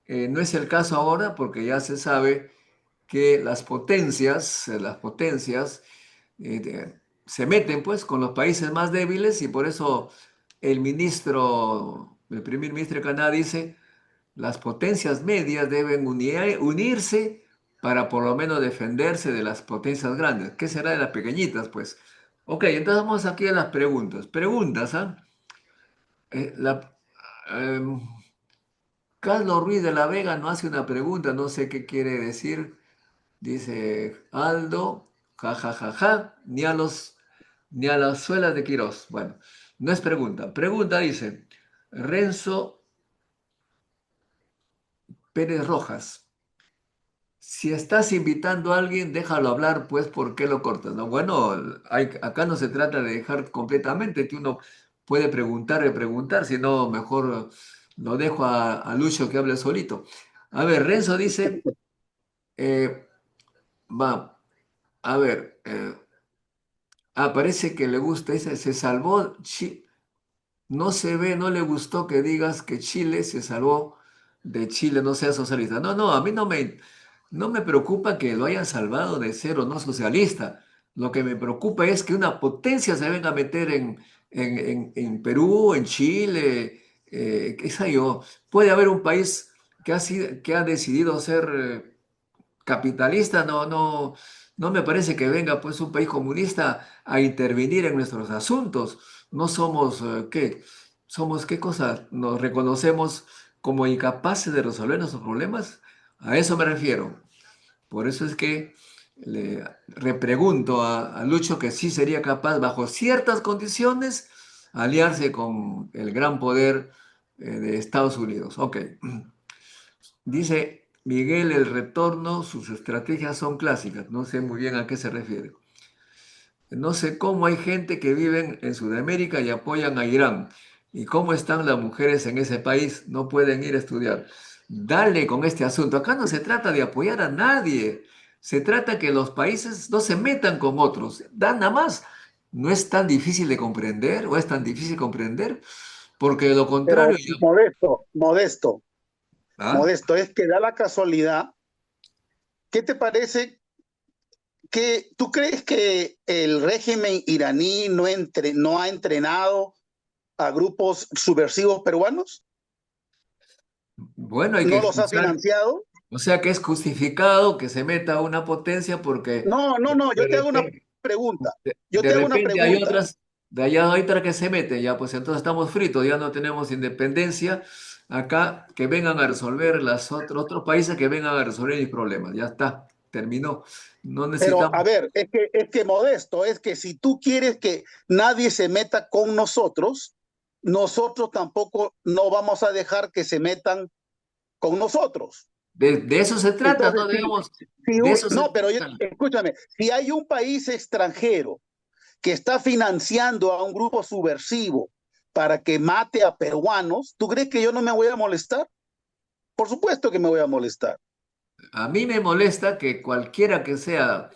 no es el caso ahora porque ya se sabe que las potencias se meten pues con los países más débiles y por eso el primer ministro de Canadá dice, las potencias medias deben unirse para por lo menos defenderse de las potencias grandes. ¿Qué será de las pequeñitas pues? Ok, entonces vamos aquí a las preguntas. Preguntas, ¿ah? Eh, la, em, Carlos Ruiz de la Vega nos hace una pregunta, no sé qué quiere decir. Dice Aldo, ja, ja, ja, ja, ni a las suelas de Quirós. Bueno, no es pregunta. Pregunta dice Renzo Pérez Rojas. Si estás invitando a alguien, déjalo hablar, pues, ¿por qué lo cortas? ¿No? Bueno, acá no se trata de dejar completamente, que uno puede preguntar y preguntar, sino mejor lo dejo a Lucho que hable solito. A ver, Renzo dice, eh, va, a ver, parece que le gusta, dice, se salvó, no se ve, no le gustó que digas que Chile se salvó de Chile, no sea socialista. No, no, a mí no me preocupa que lo hayan salvado de ser o no socialista. Lo que me preocupa es que una potencia se venga a meter en Perú, en Chile, qué sé yo. Puede haber un país que ha decidido ser capitalista, no me parece que venga pues un país comunista a intervenir en nuestros asuntos. No somos, ¿qué? ¿Somos qué cosa? ¿Nos reconocemos como incapaces de resolver nuestros problemas? A eso me refiero. Por eso es que le repregunto a Lucho que sí sería capaz, bajo ciertas condiciones, aliarse con el gran poder de Estados Unidos. Ok. Dice Miguel, el retorno, sus estrategias son clásicas. No sé muy bien a qué se refiere. No sé cómo hay gente que vive en Sudamérica y apoyan a Irán. ¿Y cómo están las mujeres en ese país? No pueden ir a estudiar. Dale con este asunto. Acá no se trata de apoyar a nadie. Se trata que los países no se metan con otros. Da nada más. No es tan difícil de comprender o es tan difícil comprender porque de lo contrario... Pero modesto, modesto, ¿Ah? modesto, es que da la casualidad. ¿Qué te parece que tú crees que el régimen iraní no ha entrenado a grupos subversivos peruanos? Bueno, hay ¿No que los ha juzgar. financiado? O sea que es justificado que se meta una potencia porque No, no, no, de yo te hago una repente, pregunta. Yo de te hago una repente hay pregunta. otras. De allá ahorita que se meten, ya pues entonces estamos fritos, ya no tenemos independencia. Acá que vengan a resolver otros países que vengan a resolver mis problemas. Ya está, terminó. No Pero, necesitamos. a ver, es que Modesto, es que si tú quieres que nadie se meta con nosotros, nosotros tampoco no vamos a dejar que se metan con nosotros. De eso se trata, Entonces, no debemos. De uy, eso se no, pero trata. escúchame, si hay un país extranjero que está financiando a un grupo subversivo para que mate a peruanos, ¿tú crees que yo no me voy a molestar? Por supuesto que me voy a molestar. A mí me molesta que cualquiera que sea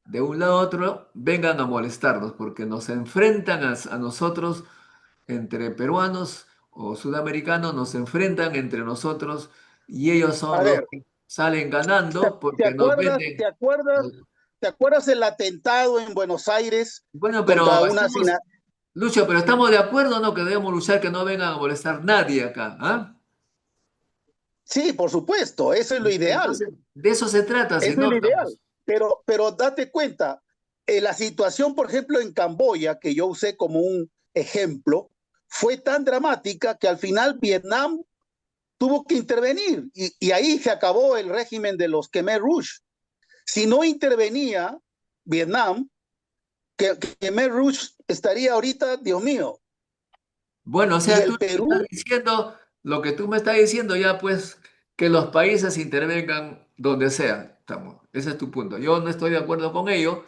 de un lado a otro vengan a molestarnos, porque nos enfrentan a nosotros entre peruanos o sudamericanos, nos enfrentan entre nosotros y ellos A son los ver, que salen ¿te, ganando te porque nos acuerdas, te venden. acuerdas, te acuerdas el atentado en Buenos Aires Bueno, contra pero una estamos, Lucho, pero estamos de acuerdo, ¿no? Que debemos luchar que no vengan a molestar nadie acá, ¿ah? Sí, por supuesto, eso es lo ideal. Entonces, de eso se trata, si Eso es no lo ideal. estamos. Pero date cuenta, la situación, por ejemplo, en Camboya, que yo usé como un ejemplo, fue tan dramática que al final Vietnam tuvo que intervenir y ahí se acabó el régimen de los Khmer Rouge. Si no intervenía Vietnam, que Khmer Rouge estaría ahorita, Dios mío. Bueno, o Y sea, tú el me estás Perú, diciendo, lo que tú me estás diciendo ya, pues, que los países intervengan donde sea. Estamos. Ese es tu punto. Yo no estoy de acuerdo con ello.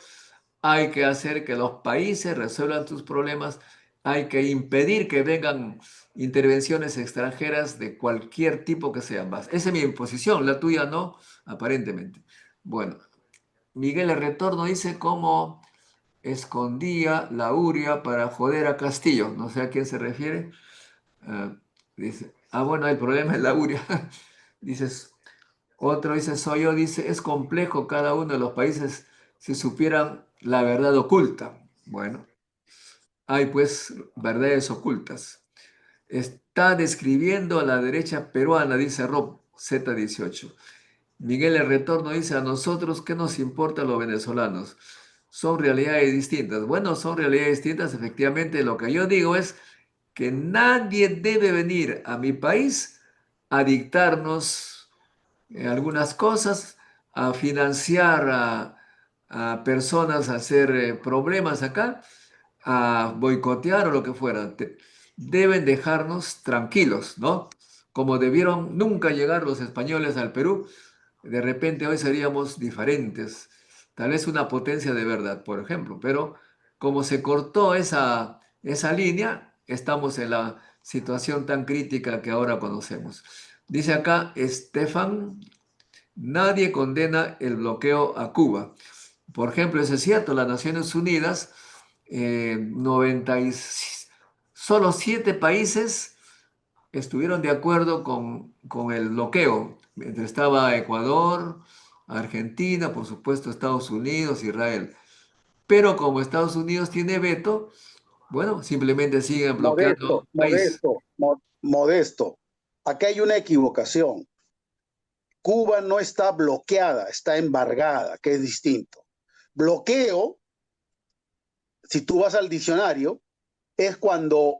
Hay que hacer que los países resuelvan tus problemas. Hay que impedir que vengan intervenciones extranjeras de cualquier tipo que sean. Esa es mi posición, la tuya no, aparentemente. Bueno, Miguel el Retorno dice cómo escondía la Uria para joder a Castillo. No sé a quién se refiere. Dice, bueno, el problema es la Uria. Dices, otro dice, soy yo, dice, es complejo cada uno de los países si supieran la verdad oculta. Bueno, hay pues verdades ocultas. Está describiendo a la derecha peruana, dice Rob Z18. Miguel el Retorno dice, a nosotros, ¿qué nos importa a los venezolanos? Son realidades distintas. Bueno, son realidades distintas. Efectivamente, lo que yo digo es que nadie debe venir a mi país a dictarnos algunas cosas, a financiar a personas, a hacer problemas acá, a boicotear o lo que fuera. Deben dejarnos tranquilos, ¿no? Como debieron nunca llegar los españoles al Perú, de repente hoy seríamos diferentes. Tal vez una potencia de verdad, por ejemplo, pero como se cortó esa línea, estamos en la situación tan crítica que ahora conocemos. Dice acá Estefan, nadie condena el bloqueo a Cuba. Por ejemplo, eso es cierto, las Naciones Unidas, 90 solo 7 países estuvieron de acuerdo con el bloqueo. Estaba Ecuador, Argentina, por supuesto Estados Unidos, Israel. Pero como Estados Unidos tiene veto, bueno, simplemente siguen bloqueando Modesto, el país. Modesto. Aquí hay una equivocación. Cuba no está bloqueada, está embargada, que es distinto. Bloqueo, si tú vas al diccionario, es cuando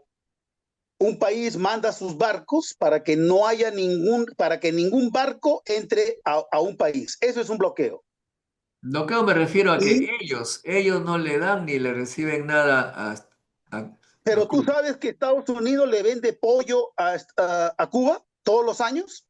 un país manda sus barcos para que no haya para que ningún barco entre a un país. Eso es un bloqueo. Bloqueo me refiero a que Y, ellos no le dan ni le reciben nada a pero tú Cuba. sabes que Estados Unidos le vende pollo a Cuba todos los años.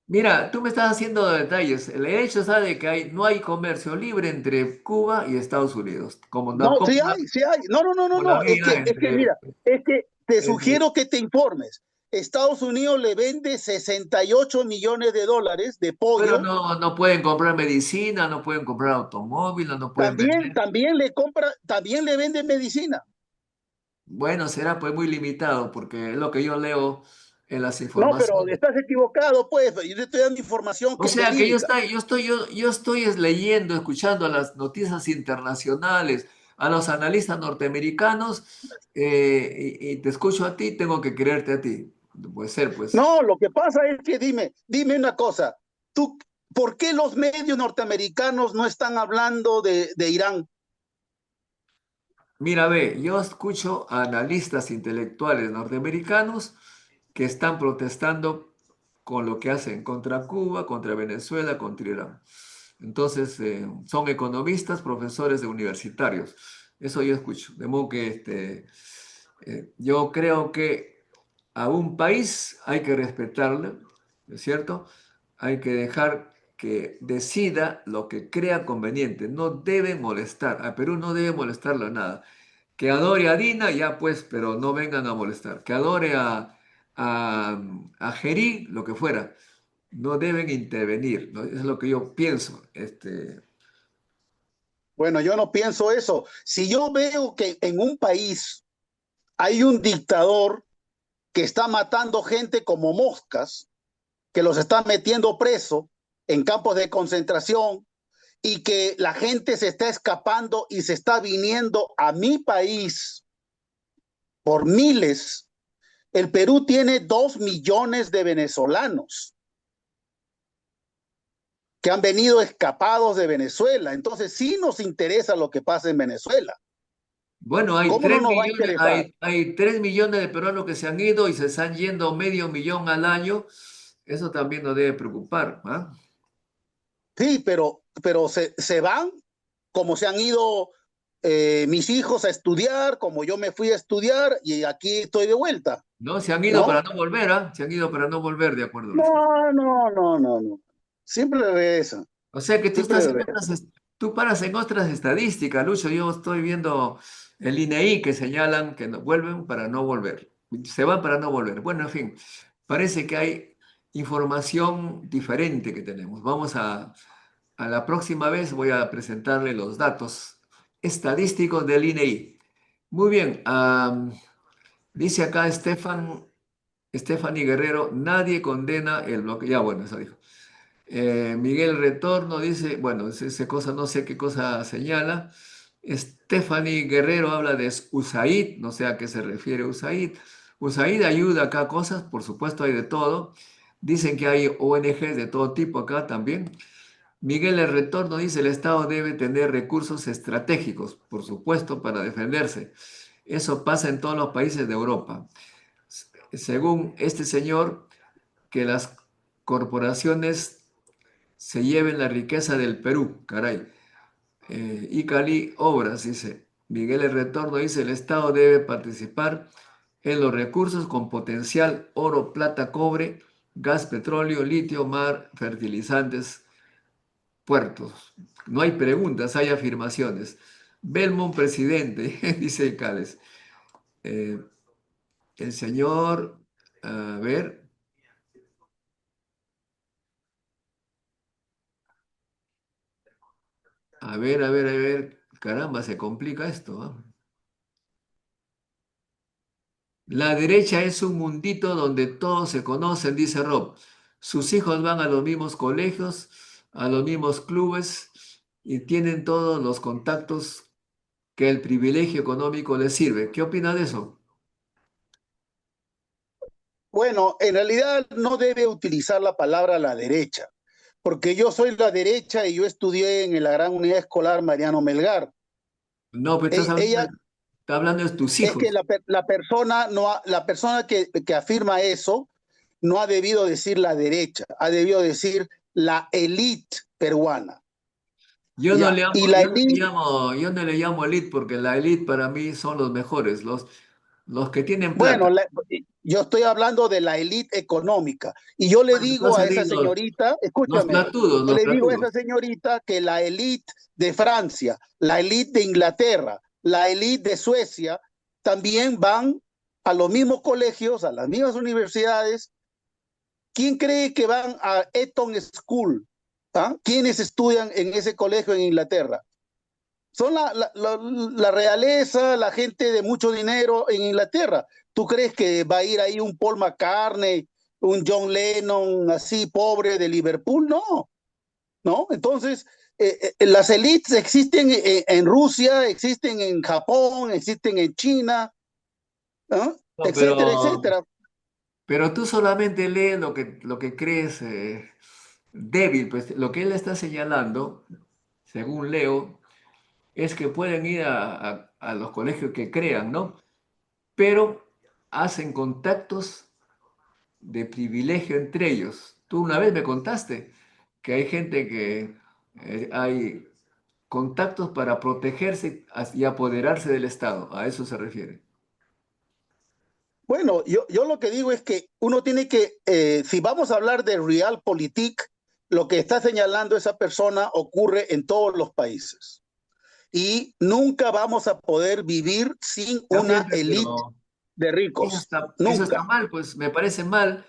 Mira, tú me estás haciendo detalles. El hecho está de que no hay comercio libre entre Cuba y Estados Unidos, como No, tampoco sí hay, sí hay. No, no, no, no, como la no. vía Mira, es que te entre- sugiero que te informes. Estados Unidos le vende 68 millones de dólares de pero pollo. no pueden comprar medicina, no pueden comprar automóviles, no pueden vender. También le vende medicina. Bueno, será pues muy limitado porque es lo que yo leo en las No, pero informaciones. estás equivocado, pues. Yo te estoy dando información O que es sea que verídica. yo estoy leyendo, escuchando las noticias internacionales, a los analistas norteamericanos, y te escucho a ti, tengo que creerte a ti. No puede ser, pues. No, lo que pasa es que dime una cosa. Tú, ¿por qué los medios norteamericanos no están hablando de Irán? Mira, ve, yo escucho a analistas intelectuales norteamericanos que están protestando con lo que hacen contra Cuba, contra Venezuela, contra Irán. Entonces, son economistas, profesores de universitarios. Eso yo escucho. De modo que yo creo que a un país hay que respetarle, ¿no es cierto? Hay que dejar que decida lo que crea conveniente. No debe molestar. A Perú no debe molestarlo nada. Que adore a Dina, ya pues, pero no vengan a molestar. Que adore a Gerí, lo que fuera. No deben intervenir, ¿no? Es lo que yo pienso. Bueno, yo no pienso eso. Si yo veo que en un país hay un dictador que está matando gente como moscas, que los está metiendo preso en campos de concentración y que la gente se está escapando y se está viniendo a mi país por miles. El Perú tiene 2 millones de venezolanos que han venido escapados de Venezuela. Entonces sí nos interesa lo que pasa en Venezuela. Bueno, hay ¿Cómo no 3 nos va a millones, interesar? hay 3 millones de peruanos que se han ido y se están yendo medio millón al año. Eso también nos debe preocupar, ¿ah? Sí, pero se van como se han ido mis hijos a estudiar, como yo me fui a estudiar y aquí estoy de vuelta, No, se han ido para ¿no? no volver, ¿ah? Se han ido para no volver, de acuerdo, Luis. No, no, no, no, no. Siempre regresan, O sea que tú estás siempre en regresan. tú paras en otras estadísticas, Lucho. Yo estoy viendo el INEI que señalan que vuelven para no volver. Se van para no volver. Bueno, en fin, parece que hay información diferente que tenemos. A la próxima vez voy a presentarle los datos estadísticos del INEI. Muy bien, dice acá Stephanie Guerrero, nadie condena el bloqueo. Ya, bueno, eso dijo. Miguel Retorno dice, bueno, esa cosa, no sé qué cosa señala. Stephanie Guerrero habla de USAID, no sé a qué se refiere USAID. USAID ayuda acá a cosas, por supuesto hay de todo. Dicen que hay ONGs de todo tipo acá también. Miguel el Retorno dice, el Estado debe tener recursos estratégicos, por supuesto, para defenderse. Eso pasa en todos los países de Europa. Según este señor, que las corporaciones se lleven la riqueza del Perú, caray. Icali Obras, dice. Miguel el Retorno dice, el Estado debe participar en los recursos con potencial oro, plata, cobre, gas, petróleo, litio, mar, fertilizantes, puertos. No hay preguntas, hay afirmaciones. Belmont, presidente, dice Cales. Eh, el señor, a ver, a ver, caramba, se complica esto, ¿ah? La derecha es un mundito donde todos se conocen, dice Rob. Sus hijos van a los mismos colegios, a los mismos clubes y tienen todos los contactos que el privilegio económico les sirve. ¿Qué opina de eso? Bueno, en realidad no debe utilizar la palabra la derecha, porque yo soy la derecha y yo estudié en la gran unidad escolar Mariano Melgar. No, pero Ella está hablando de tus es que hijos. la persona, no la persona que afirma eso no ha debido decir la derecha, ha debido decir la élite peruana. Ya. Y la élite, Yo no le llamo elite porque la elite para mí son los mejores, los que tienen plata. bueno, yo estoy hablando de la élite económica. Y yo le Bueno, digo a entonces esa señorita, escúchame, yo los le digo a platudos. esa señorita que la élite de Francia, la élite de Inglaterra, la élite de Suecia, también van a los mismos colegios, a las mismas universidades. ¿Quién cree que van a Eton School? ¿Ah? ¿Quiénes estudian en ese colegio en Inglaterra? Son la realeza, la gente de mucho dinero en Inglaterra. ¿Tú crees que va a ir ahí un Paul McCartney, un John Lennon así pobre de Liverpool? No, ¿no? Entonces, las élites existen en Rusia, existen en Japón, existen en China, ¿no? No, Etcétera, etcétera. pero tú solamente lees lo que crees débil, pues lo que él está señalando, según Leo, es que pueden ir a los colegios que crean, ¿no? Pero hacen contactos de privilegio entre ellos. Tú una vez me contaste que hay gente que hay contactos para protegerse y apoderarse del Estado. A eso se refiere. Bueno, yo lo que digo es que uno tiene que, si vamos a hablar de realpolitik, lo que está señalando esa persona ocurre en todos los países. Y nunca vamos a poder vivir sin Está una bien, élite pero de ricos. eso está Nunca. mal, pues me parece mal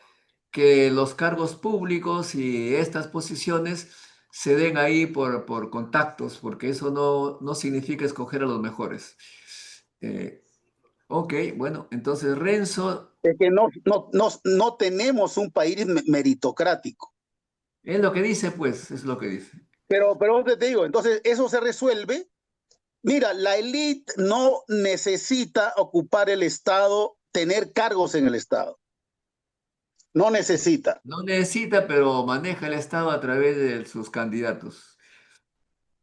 que los cargos públicos y estas posiciones se den ahí por contactos, porque eso no significa escoger a los mejores. Eh, ok, bueno, entonces Renzo, Es que no tenemos un país meritocrático. es lo que dice, pues, es lo que dice. Pero te digo, entonces eso se resuelve. Mira, la élite no necesita ocupar el Estado, tener cargos en el Estado. No necesita. No necesita, pero maneja el Estado a través de sus candidatos.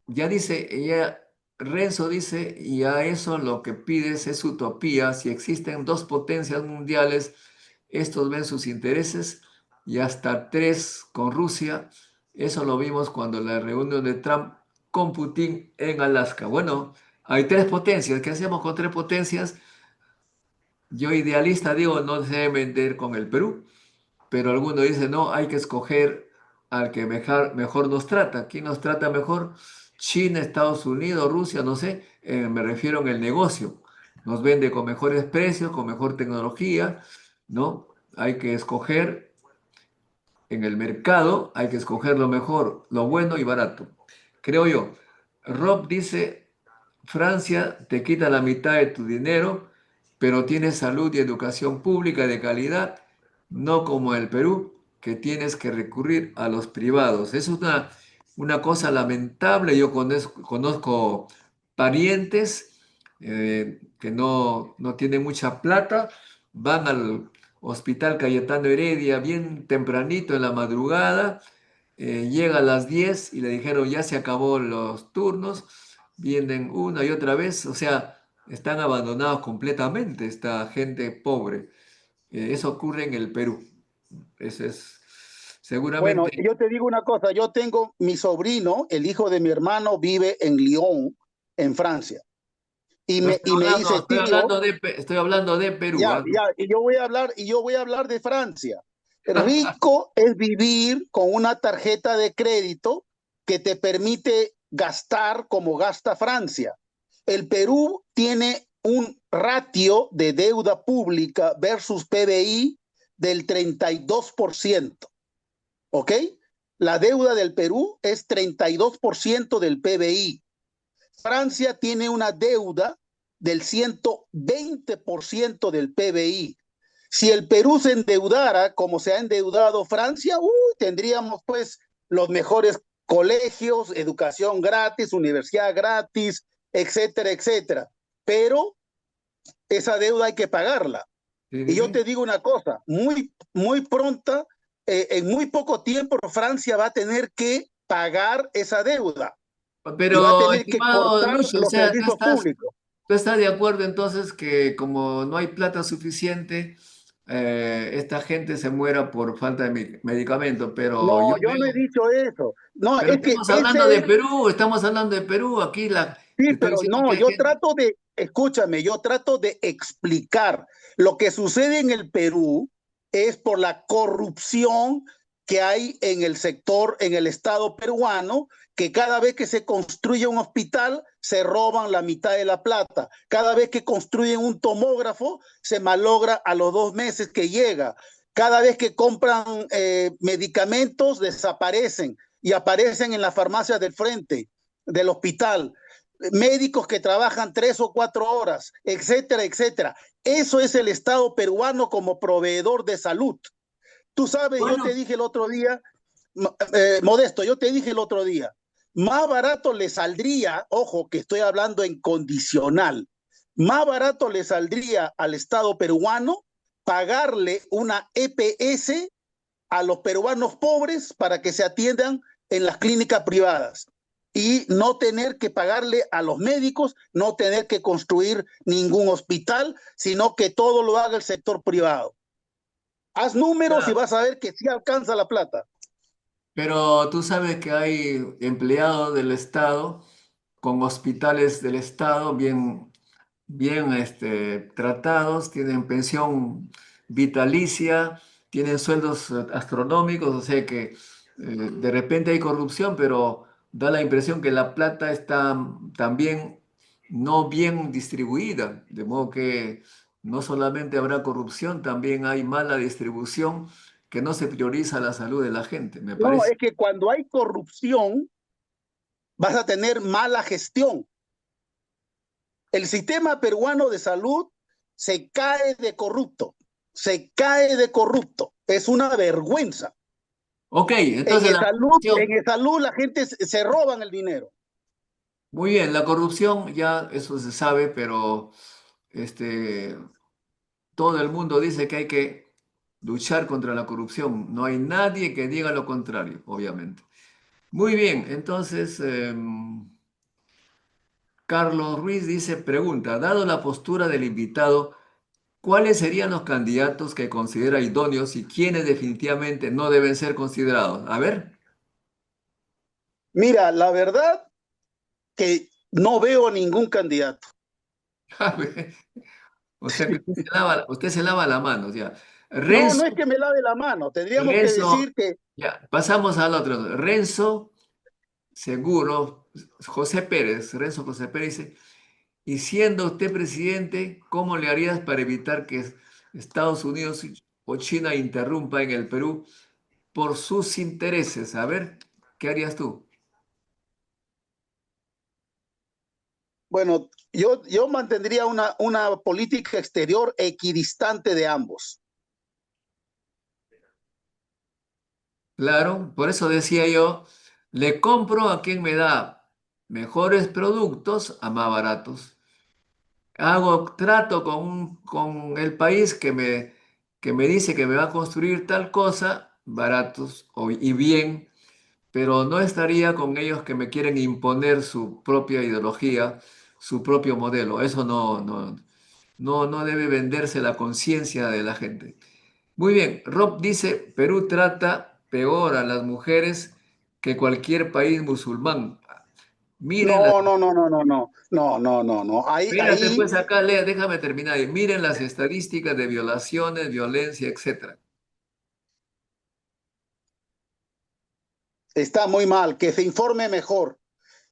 Ya dice, ya Renzo dice, y a eso lo que pides es utopía. Si existen dos potencias mundiales, estos ven sus intereses y hasta tres con Rusia. Eso lo vimos cuando la reunión de Trump con Putin en Alaska. Bueno, hay tres potencias. ¿Qué hacemos con tres potencias? Yo idealista digo, no se debe meter con el Perú, pero algunos dicen, no, hay que escoger al que mejor nos trata. ¿Quién nos trata mejor? China, Estados Unidos, Rusia, no sé, me refiero en el negocio. Nos vende con mejores precios, con mejor tecnología, ¿no? Hay que escoger en el mercado, hay que escoger lo mejor, lo bueno y barato. Creo yo. Rob dice, Francia te quita la mitad de tu dinero, pero tienes salud y educación pública de calidad, no como el Perú, que tienes que recurrir a los privados. Es una cosa lamentable. Yo conozco parientes que no tienen mucha plata, van al Hospital Cayetano Heredia bien tempranito en la madrugada, llega a las 10 y le dijeron ya se acabó los turnos, vienen una y otra vez, o sea, están abandonados completamente esta gente pobre. Eso ocurre en el Perú. Ese es Bueno, seguramente. yo te digo una cosa, yo tengo mi sobrino, el hijo de mi hermano vive en Lyon, en Francia, No estoy y me hablando, dice, tío, estoy hablando de Perú, ya, ¿ah? ya, y yo voy a hablar de Francia. Rico es vivir con una tarjeta de crédito que te permite gastar como gasta Francia. El Perú tiene un ratio de deuda pública versus PBI del 32%. ¿Ok? La deuda del Perú es 32% del PBI. Francia tiene una deuda del 120% del PBI. Si el Perú se endeudara como se ha endeudado Francia, tendríamos pues los mejores colegios, educación gratis, universidad gratis, etcétera, etcétera. Pero esa deuda hay que pagarla. Sí, Y sí, yo sí. te digo una cosa, muy pronta, en muy poco tiempo Francia va a tener que pagar esa deuda y va a Pero, tener que estimado cortar Lucho, o los sea, servicios públicos. tú estás de acuerdo entonces que como no hay plata suficiente, esta gente se muera por falta de medicamento, pero yo No, yo no he veo, dicho eso. No, pero es que estamos hablando ese de es, Perú, estamos hablando de Perú, aquí te sí, estoy pero diciendo que no, hay gente. escúchame, yo trato de explicar lo que sucede en el Perú es por la corrupción que hay en el sector, en el Estado peruano, que cada vez que se construye un hospital se roban la mitad de la plata. Cada vez que construyen un tomógrafo se malogra a los 2 meses que llega. Cada vez que compran medicamentos desaparecen y aparecen en las farmacias del frente del hospital, médicos que trabajan 3 o 4 horas, etcétera, etcétera. Eso es el Estado peruano como proveedor de salud. Tú sabes, yo te Bueno, dije el otro día, Modesto, yo te dije el otro día, más barato le saldría, ojo que estoy hablando en condicional, más barato le saldría al Estado peruano pagarle una EPS a los peruanos pobres para que se atiendan en las clínicas privadas. y no tener que pagarle a los médicos, no tener que construir ningún hospital, sino que todo lo haga el sector privado. Haz números y Ya. vas a ver que sí alcanza la plata. Pero tú sabes que hay empleados del Estado con hospitales del Estado bien tratados, tienen pensión vitalicia, tienen sueldos astronómicos, o sea que de repente hay corrupción, pero da la impresión que la plata está también no bien distribuida, de modo que no solamente habrá corrupción, también hay mala distribución, que no se prioriza la salud de la gente, me No, parece. es que cuando hay corrupción vas a tener mala gestión. El sistema peruano de salud se cae de corrupto, se cae de corrupto. Es una vergüenza. Ok, entonces la En corrupción. el salud la gente se roban el dinero. Muy bien, la corrupción ya eso se sabe, pero este, todo el mundo dice que hay que luchar contra la corrupción. No hay nadie que diga lo contrario, obviamente. Muy bien, entonces Carlos Ruiz dice, pregunta, dado la postura del invitado, ¿cuáles serían los candidatos que considera idóneos y quiénes definitivamente no deben ser considerados? A ver. Mira, la verdad que no veo ningún candidato. A ver, o sea que usted se lava la mano, ya. No, no Renzo, es que me lave la mano. Tendríamos que Renzo, decir que ya, pasamos al otro. Renzo, seguro, José Pérez, Renzo José Pérez dice, y siendo usted presidente, ¿cómo le harías para evitar que Estados Unidos o China interrumpa en el Perú por sus intereses? A ver, ¿qué harías tú? bueno, yo mantendría una política exterior equidistante de ambos. Claro, por eso decía yo, le compro a quien me da mejores productos a más baratos. Hago trato con el país que me dice que me va a construir tal cosa, baratos y bien, pero no estaría con ellos que me quieren imponer su propia ideología, su propio modelo. Eso no debe venderse la conciencia de la gente. Muy bien, Rob dice, Perú trata peor a las mujeres que cualquier país musulmán. Miren las. No, no, no, no, no, no, no, no, no, no. Espérate, pues acá, Lea, déjame terminar. Miren las estadísticas de violaciones, violencia, etcétera. Está muy mal, que se informe mejor.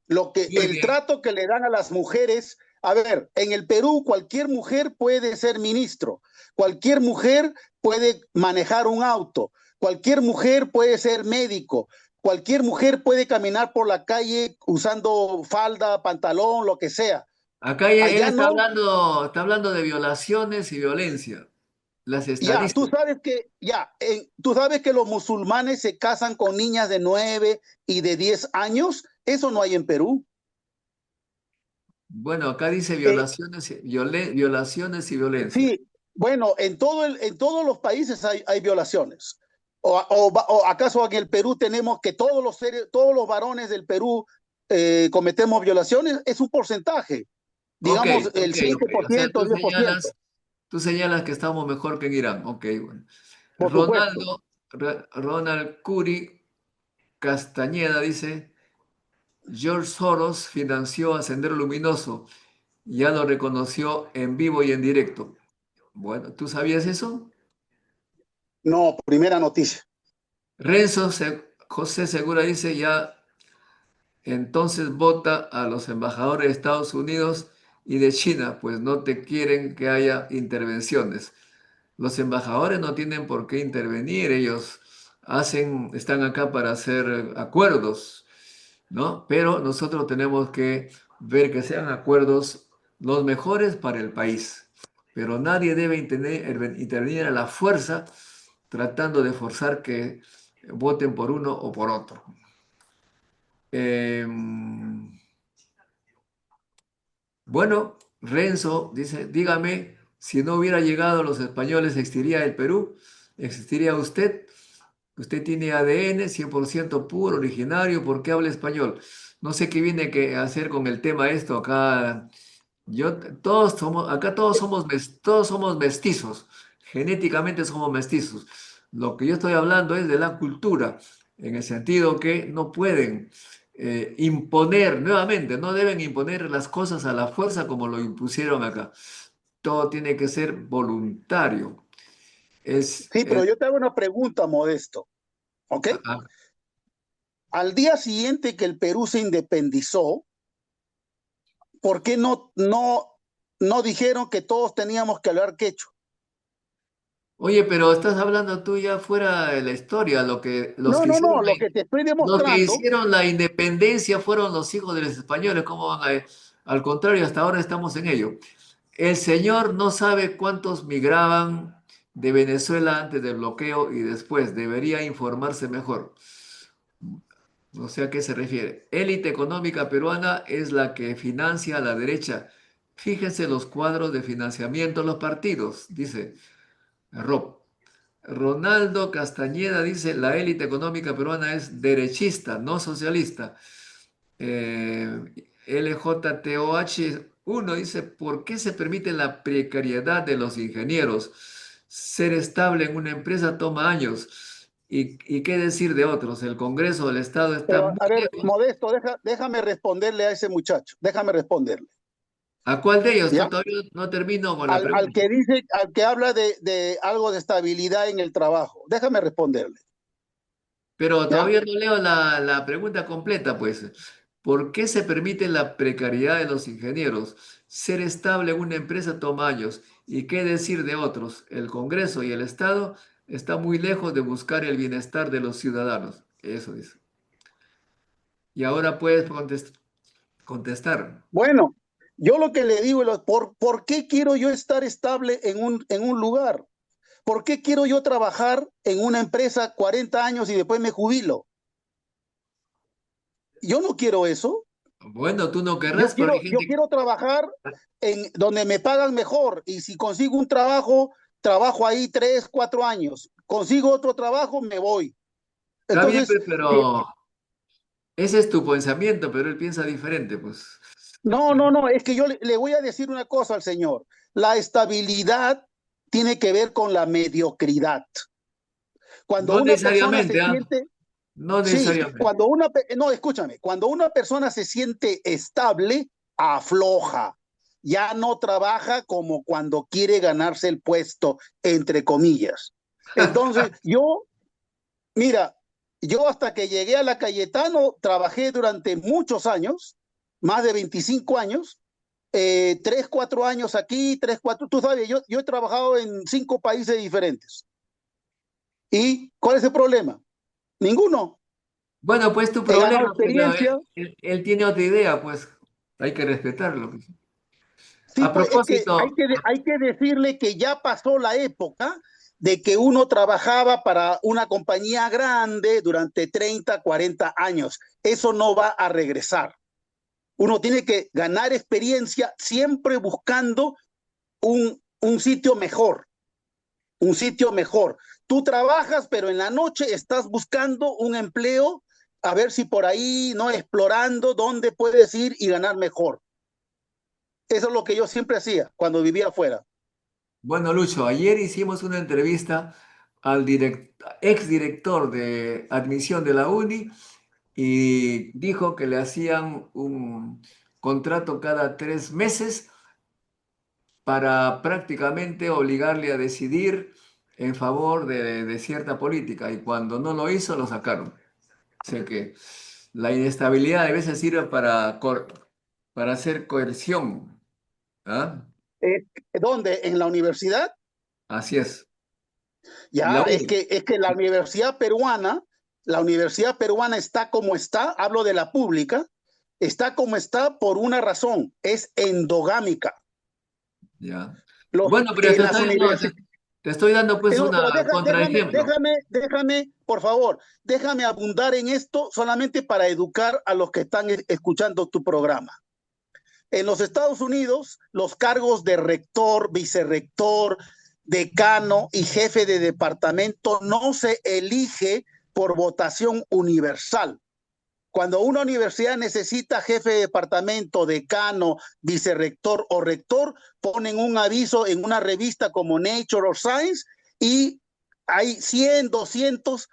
Muy El bien. trato que le dan a las mujeres, a ver, en el Perú cualquier mujer puede ser ministro, cualquier mujer puede manejar un auto, cualquier mujer puede ser médico, cualquier mujer puede caminar por la calle usando falda, pantalón, lo que sea. Acá él Allá no. está hablando de violaciones y violencia. Las Ya, estadísticas. tú sabes que los musulmanes se casan con niñas de 9 y de 10 años. Eso no hay en Perú. Bueno, acá dice Eh, violaciones y violencia. Sí, bueno, en todos los países hay violaciones. O acaso en el Perú tenemos que todos los varones del Perú cometemos violaciones? Es un porcentaje, Ok, digamos ok, el cinco ok. por O sea, ciento, 10%. tú señalas que estamos mejor que en Irán. Ok, bueno. Por supuesto. Ronald Curi Castañeda dice, George Soros financió a Sendero Luminoso. Ya lo reconoció en vivo y en directo. Bueno, ¿tú sabías eso? No, primera noticia. José Segura dice, ya entonces vota a los embajadores de Estados Unidos y de China, pues no te quieren que haya intervenciones. Los embajadores no tienen por qué intervenir, ellos están acá para hacer acuerdos, ¿no? Pero nosotros tenemos que ver que sean acuerdos los mejores para el país. Pero nadie debe intervenir a la fuerza tratando de forzar que voten por uno o por otro. Bueno, Renzo dice, dígame, si no hubiera llegado los españoles, ¿existiría el Perú? ¿Existiría usted? Usted tiene ADN 100% puro, originario, ¿por qué habla español? No sé qué viene a hacer con el tema esto acá. Todos somos, acá todos somos mestizos, genéticamente somos mestizos. Lo que yo estoy hablando es de la cultura, en el sentido que no pueden imponer, nuevamente, no deben imponer las cosas a la fuerza como lo impusieron acá. Todo tiene que ser voluntario. Es, Sí, pero yo te hago una pregunta, Modesto, ¿ok? ah, Al día siguiente que el Perú se independizó, ¿por qué no dijeron que todos teníamos que hablar quechua? Oye, pero estás hablando tú ya fuera de la historia, No, no, no, lo que te estoy los que demostrando, hicieron la independencia fueron los hijos de los españoles. ¿Cómo van a...? Al contrario, hasta ahora estamos en ello. El señor no sabe cuántos migraban de Venezuela antes del bloqueo y después. Debería informarse mejor. No sé a qué se refiere. Élite económica peruana es la que financia a la derecha. Fíjense los cuadros de financiamiento de los partidos, dice Rob. Ronaldo Castañeda dice, la élite económica peruana es derechista, no socialista. LJTOH1 dice, ¿por qué se permite la precariedad de los ingenieros? Ser estable en una empresa toma años. ¿Y qué decir de otros? El Congreso del Estado está pero muy a ver, lejos. Modesto, déjame responderle a ese muchacho, déjame responderle, ¿A cuál de ellos? ¿ya? Todavía no termino con la Al pregunta. que dice, al que habla de algo de estabilidad en el trabajo, déjame responderle, Pero ¿ya? todavía no leo la pregunta completa, pues. ¿Por qué se permite la precariedad de los ingenieros? Ser estable en una empresa toma años. ¿Y qué decir de otros? El Congreso y el Estado están muy lejos de buscar el bienestar de los ciudadanos. Eso dice. Y ahora puedes contestar. Bueno, yo lo que le digo es, ¿por qué quiero yo estar estable en un lugar? ¿Por qué quiero yo trabajar en una empresa 40 años y después me jubilo? Yo no quiero eso. Bueno, tú no querrás, pero hay Yo gente... quiero trabajar en donde me pagan mejor y si consigo un trabajo, trabajo ahí 3, 4 años. Consigo otro trabajo, me voy. Está bien, Entonces, si, pero ese es tu pensamiento, pero él piensa diferente, pues. no, no, no, es que yo le voy a decir una cosa al señor. La estabilidad tiene que ver con la mediocridad. Cuando No una persona se necesariamente, ¿ah? siente, No sí, necesariamente. no, escúchame, cuando una persona se siente estable, afloja. Ya no trabaja como cuando quiere ganarse el puesto, entre comillas. Entonces, mira, yo hasta que llegué a la Cayetano, trabajé durante muchos años, más de 25 años, 3, 4 años aquí, 3, 4, tú sabes, yo he trabajado en 5 países diferentes. ¿Y cuál es el problema? Ninguno. Bueno, pues tu He ganado problema, pero experiencia. él tiene otra idea, pues hay que respetarlo, pues. Sí, A pues es que propósito, hay que decirle que ya pasó la época de que uno trabajaba para una compañía grande durante 30, 40 años. Eso no va a regresar. Uno tiene que ganar experiencia siempre buscando un sitio mejor, un sitio mejor. Tú trabajas, pero en la noche estás buscando un empleo, a ver si por ahí, no explorando dónde puedes ir y ganar mejor. Eso es lo que yo siempre hacía cuando vivía afuera. bueno, Lucho, ayer hicimos una entrevista al exdirector de admisión de la UNI y dijo que le hacían un contrato cada 3 meses para prácticamente obligarle a decidir en favor de cierta política y cuando no lo hizo lo sacaron. O sea que la inestabilidad a veces sirve para hacer coerción. ¿Ah? Eh, ¿Dónde? ¿En la universidad? Así es. La Ya, UNI. es que la universidad peruana está como está, hablo de la pública, está como está por una razón, es endogámica. Ya. Los, Bueno, pero en las no, universidades, te estoy dando pues no, una pero contraejemplo. por favor, déjame abundar en esto solamente para educar a los que están escuchando tu programa. En los Estados Unidos, los cargos de rector, vicerrector, decano y jefe de departamento no se elige por votación universal. Cuando una universidad necesita jefe de departamento, decano, vicerrector o rector, ponen un aviso en una revista como Nature o Science y hay 100, 200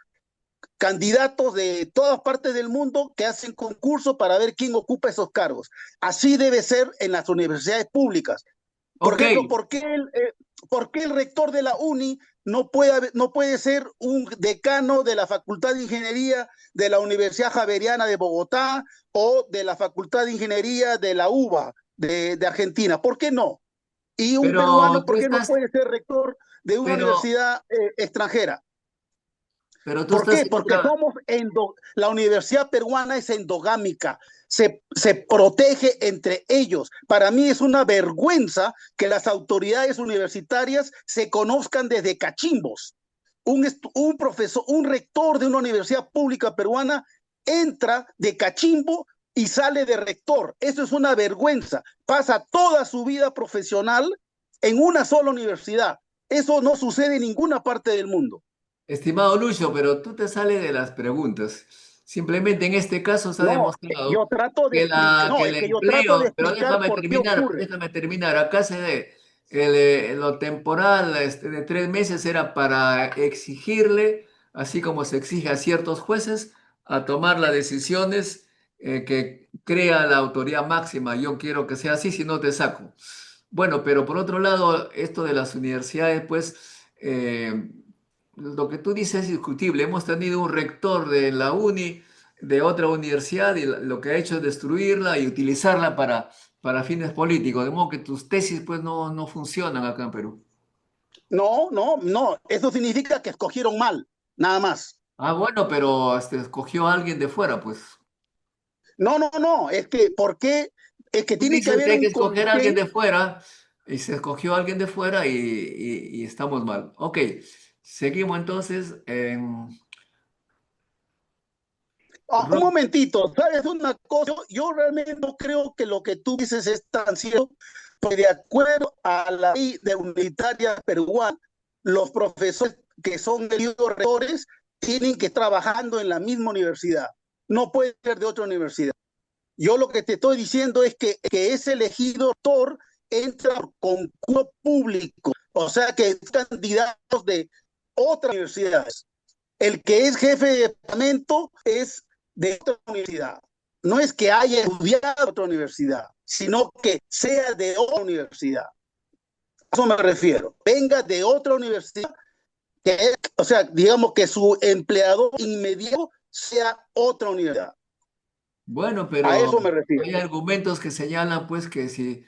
candidatos de todas partes del mundo que hacen concurso para ver quién ocupa esos cargos. Así debe ser en las universidades públicas. Por Ok, ejemplo, ¿por qué el rector de la UNI no puede ser un decano de la Facultad de Ingeniería de la Universidad Javeriana de Bogotá o de la Facultad de Ingeniería de la UBA de Argentina? ¿Por qué no? Y un pero peruano, tú ¿por qué no estás, puede ser rector de una pero, universidad extranjera? pero tú ¿Por estás qué? en Porque otra, la universidad peruana es endogámica, se protege entre ellos. Para mí es una vergüenza que las autoridades universitarias se conozcan desde cachimbos. Un profesor, un rector de una universidad pública peruana entra de cachimbo y sale de rector. Eso es una vergüenza. Pasa toda su vida profesional en una sola universidad. Eso no sucede en ninguna parte del mundo. estimado Lucio, pero tú te sales de las preguntas. Simplemente en este caso se ha No, demostrado yo trato de que, explicar, que no, el es que yo trato de empleo, pero explicar por qué ocurre. déjame terminar. Acá lo temporal de 3 meses era para exigirle, así como se exige a ciertos jueces, a tomar las decisiones que crea la autoridad máxima. Yo quiero que sea así, si no te saco. Bueno, pero por otro lado, esto de las universidades, pues, lo que tú dices es discutible. Hemos tenido un rector de la uni, de otra universidad, y lo que ha hecho es destruirla y utilizarla para fines políticos. De modo que tus tesis, pues, no funcionan acá en Perú. No, no, no, eso significa que escogieron mal, nada más. Ah, bueno, pero escogió a alguien de fuera, pues. No, no, no, es que, ¿por qué? Es que Tú tiene que dices que haber hay que un escoger a alguien comité. de fuera y se escogió a alguien de fuera y estamos mal. Ok, seguimos entonces. Un Ro- momentito, ¿sabes una cosa? Yo realmente no creo que lo que tú dices es tan cierto, porque de acuerdo a la ley de unitaria peruana, los profesores que son elegidos rectores tienen que trabajando en la misma universidad, no puede ser de otra universidad. Yo lo que te estoy diciendo es que ese elegido rector entra por concurso público, o sea que es candidatos de otras universidades. El que es jefe de departamento es de otra universidad. No es que haya estudiado en otra universidad, sino que sea de otra universidad. A eso me refiero. Venga de otra universidad, o sea, digamos que su empleador inmediato sea otra universidad. bueno, A pero eso me hay refiero. argumentos que señalan, pues, que si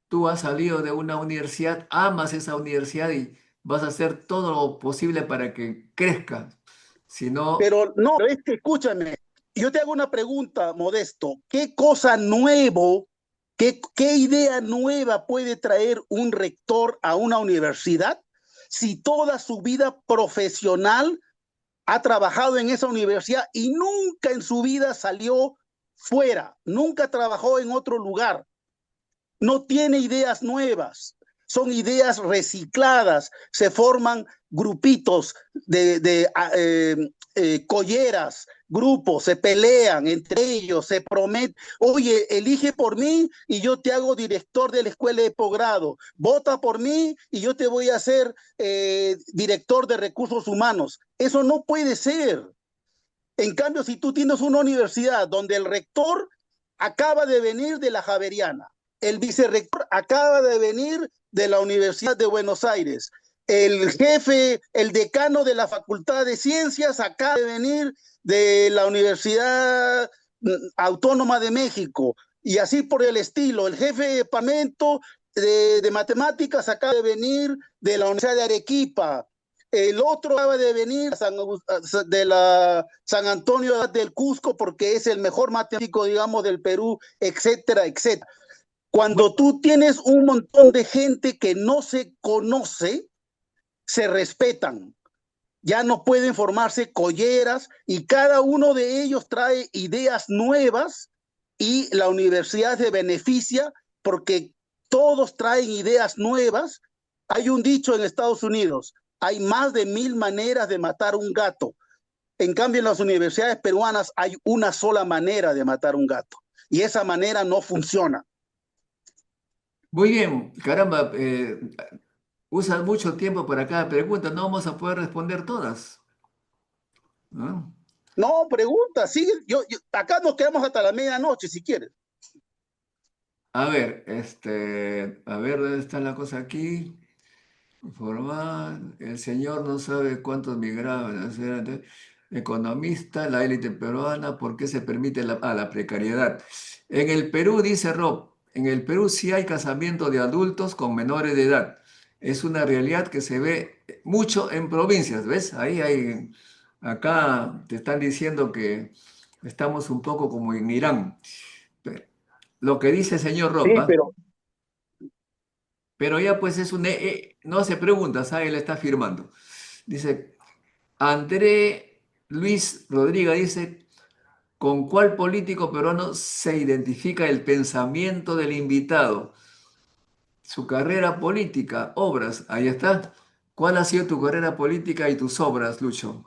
tú has salido de una universidad, amas esa universidad y vas a hacer todo lo posible para que crezca. Si no, Pero no, es que escúchame, yo te hago una pregunta, Modesto. ¿Qué cosa nuevo, qué idea nueva puede traer un rector a una universidad si toda su vida profesional ha trabajado en esa universidad y nunca en su vida salió fuera, nunca trabajó en otro lugar? No tiene ideas nuevas, son ideas recicladas, se forman grupitos de colleras, grupos, se pelean entre ellos, se prometen, oye, elige por mí y yo te hago director de la escuela de posgrado, vota por mí y yo te voy a hacer director de recursos humanos. Eso no puede ser. En cambio, si tú tienes una universidad donde el rector acaba de venir de la Javeriana, el vicerrector acaba de venir de la Universidad de Buenos Aires, el jefe, el decano de la Facultad de Ciencias acaba de venir de la Universidad Autónoma de México, y así por el estilo, el jefe de departamento de matemáticas acaba de venir de la Universidad de Arequipa, el otro acaba de venir de la San Antonio del Cusco porque es el mejor matemático, digamos, del Perú, etcétera, etcétera. Cuando bueno, tú tienes un montón de gente que no se conoce, se respetan. Ya no pueden formarse colleras y cada uno de ellos trae ideas nuevas y la universidad se beneficia porque todos traen ideas nuevas. Hay un dicho en Estados Unidos, hay más de 1000 maneras de matar un gato. En cambio, en las universidades peruanas hay una sola manera de matar un gato y esa manera no funciona. Muy bien, caramba, usas mucho tiempo para cada pregunta, no vamos a poder responder todas, ¿no? No, pregunta, sigue. Acá nos quedamos hasta la medianoche si quieres. A ver, ¿dónde está la cosa aquí? Formal, el señor no sabe cuántos migraban, o sea, economista, la élite peruana, ¿por qué se permite la precariedad? En el Perú, dice Rob, en el Perú sí hay casamiento de adultos con menores de edad. Es una realidad que se ve mucho en provincias, ¿ves? Acá te están diciendo que estamos un poco como en Irán. Lo que dice el señor Rob, Sí, ¿ah? pero Pero ya pues no se pregunta, ¿sabe? Él está firmando. Dice, André Luis Rodríguez dice, ¿con cuál político peruano se identifica el pensamiento del invitado? Su carrera política, obras, ahí está. ¿Cuál ha sido tu carrera política y tus obras, Lucho?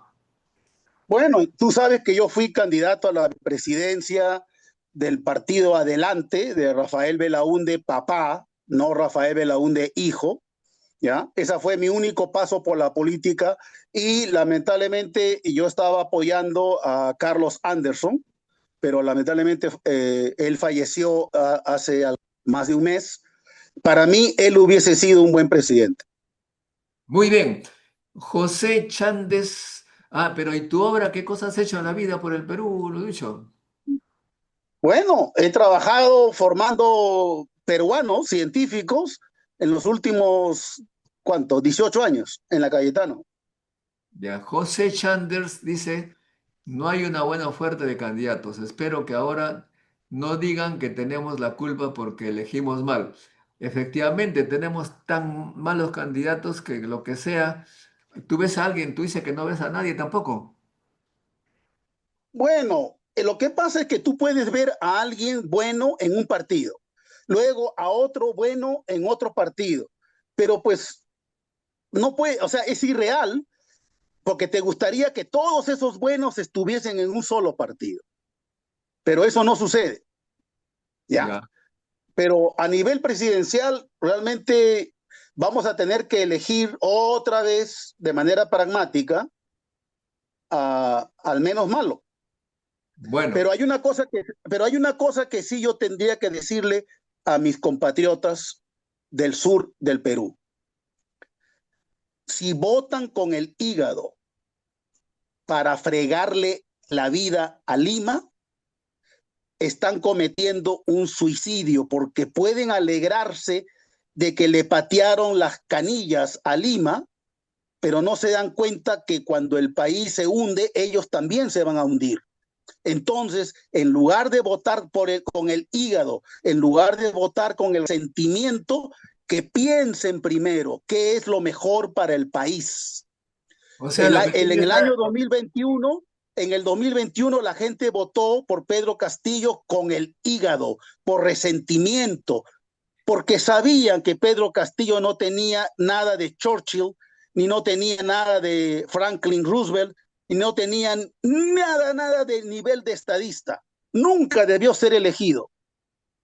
bueno, tú sabes que yo fui candidato a la presidencia del partido Adelante de Rafael Belaúnde papá, no Rafael Belaúnde hijo, ¿ya? Ese fue mi único paso por la política y lamentablemente yo estaba apoyando a Carlos Anderson, pero lamentablemente él falleció hace más de un mes. Para mí, él hubiese sido un buen presidente. Muy bien. José Chández. Ah, pero ¿y tu obra? ¿Qué cosas has hecho en la vida por el Perú, Lucho? Bueno, he trabajado formando peruanos científicos en los últimos, ¿cuántos? 18 años en la Cayetano. Ya, José Chanders dice, no hay una buena oferta de candidatos. Espero que ahora no digan que tenemos la culpa porque elegimos mal. Efectivamente, tenemos tan malos candidatos que lo que sea, tú ves a alguien, tú dices que no ves a nadie tampoco. Bueno, lo que pasa es que tú puedes ver a alguien bueno en un partido, luego a otro bueno en otro partido, pero pues no puede, o sea, es irreal porque te gustaría que todos esos buenos estuviesen en un solo partido, pero eso no sucede, ¿ya? Ya. Pero a nivel presidencial, realmente vamos a tener que elegir otra vez de manera pragmática al menos malo. Bueno, Pero hay una cosa que sí yo tendría que decirle a mis compatriotas del sur del Perú. Si votan con el hígado para fregarle la vida a Lima, están cometiendo un suicidio porque pueden alegrarse de que le patearon las canillas a Lima, pero no se dan cuenta que cuando el país se hunde, ellos también se van a hundir. Entonces, en lugar de votar con el hígado, en lugar de votar con el sentimiento, que piensen primero qué es lo mejor para el país. o sea, lo que En quieres el dar, año 2021, en el 2021 la gente votó por Pedro Castillo con el hígado, por resentimiento, porque sabían que Pedro Castillo no tenía nada de Churchill, ni no tenía nada de Franklin Roosevelt, y no tenían nada de nivel de estadista. Nunca debió ser elegido,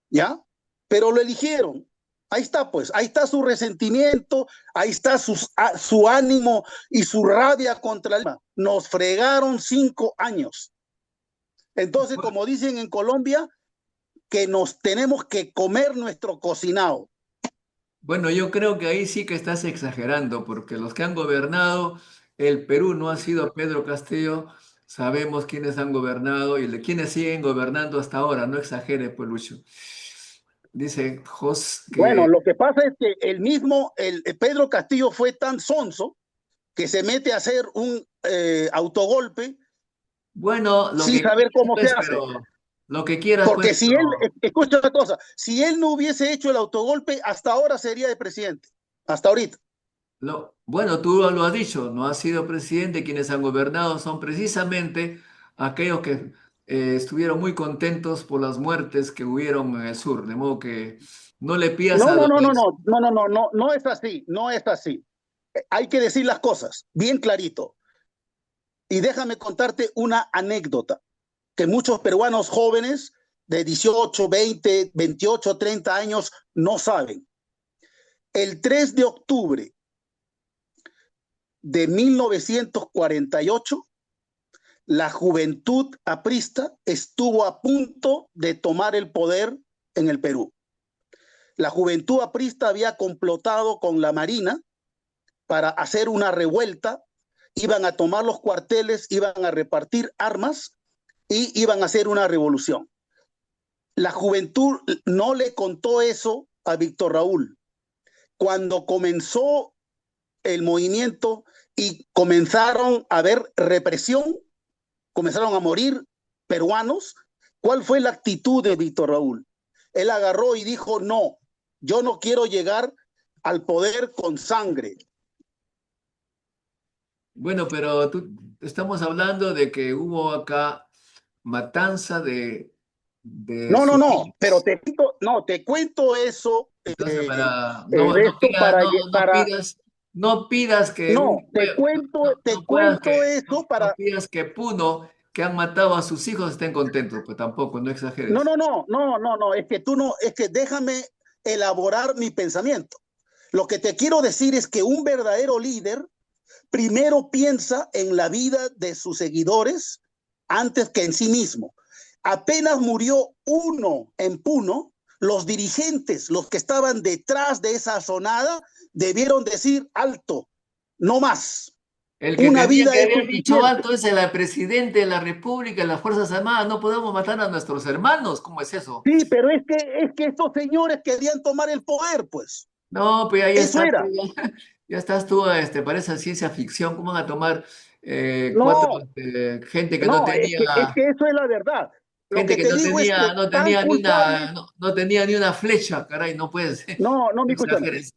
¿ya? Pero lo eligieron. Ahí está, pues, ahí está su resentimiento, ahí está su ánimo y su rabia contra el... Nos fregaron 5 años. Entonces, como dicen en Colombia, que nos tenemos que comer nuestro cocinado. bueno, yo creo que ahí sí que estás exagerando, porque los que han gobernado el Perú no ha sido Pedro Castillo, sabemos quiénes han gobernado y quiénes siguen gobernando hasta ahora, no exagere, pues Lucho. Dice Jos Bueno, que, lo que pasa es que el Pedro Castillo fue tan sonso que se mete a hacer un autogolpe bueno, lo sin que saber quieras, cómo se pues, hace. pero lo que quieras, pues, Porque si él, pero escucha una cosa, si él no hubiese hecho el autogolpe, hasta ahora sería de presidente, hasta ahorita. bueno, tú lo has dicho, no has sido presidente, quienes han gobernado son precisamente aquellos que estuvieron muy contentos por las muertes que hubieron en el sur, de modo que no le pidas No, a no, los... no, no, no, no, no, no, no, no es así, no es así. Hay que decir las cosas bien clarito. Y déjame contarte una anécdota que muchos peruanos jóvenes de 18, 20, 28, 30 años no saben. El 3 de octubre de 1948, la juventud aprista estuvo a punto de tomar el poder en el Perú. La juventud aprista había complotado con la Marina para hacer una revuelta, iban a tomar los cuarteles, iban a repartir armas y iban a hacer una revolución. La juventud no le contó eso a Víctor Raúl. Cuando comenzó el movimiento y comenzaron a haber represión, comenzaron a morir peruanos, ¿cuál fue la actitud de Víctor Raúl? Él agarró y dijo, no, yo no quiero llegar al poder con sangre. Bueno, pero estamos hablando de que hubo acá matanza de No, pero civiles. te cuento eso, Entonces, para, no pidas que no, te no puedas cuento eso no para, pidas que Puno, que han matado a sus hijos, estén contentos, pues tampoco, no exageres. es que déjame elaborar mi pensamiento. Lo que te quiero decir es que un verdadero líder primero piensa en la vida de sus seguidores antes que en sí mismo. Apenas murió uno en Puno, los dirigentes, los que estaban detrás de esa sonada, debieron decir alto, no más. El que Una tenía vida que es haber dicho suficiente. alto es el presidente de la República, las Fuerzas Armadas. No podemos matar a nuestros hermanos. ¿Cómo es eso? Sí, pero es que estos señores querían tomar el poder, pues. No, pues ahí Eso está, era. pues, ya estás tú, parece ciencia ficción. ¿Cómo van a tomar cuatro No, gente que no no, tenía, es que eso es la verdad. Lo gente que que te no digo es que tenía, no tan tenía ni culpables, una, no tenía ni una flecha, caray, no puedes, no, no escúchame. exageres. Sí,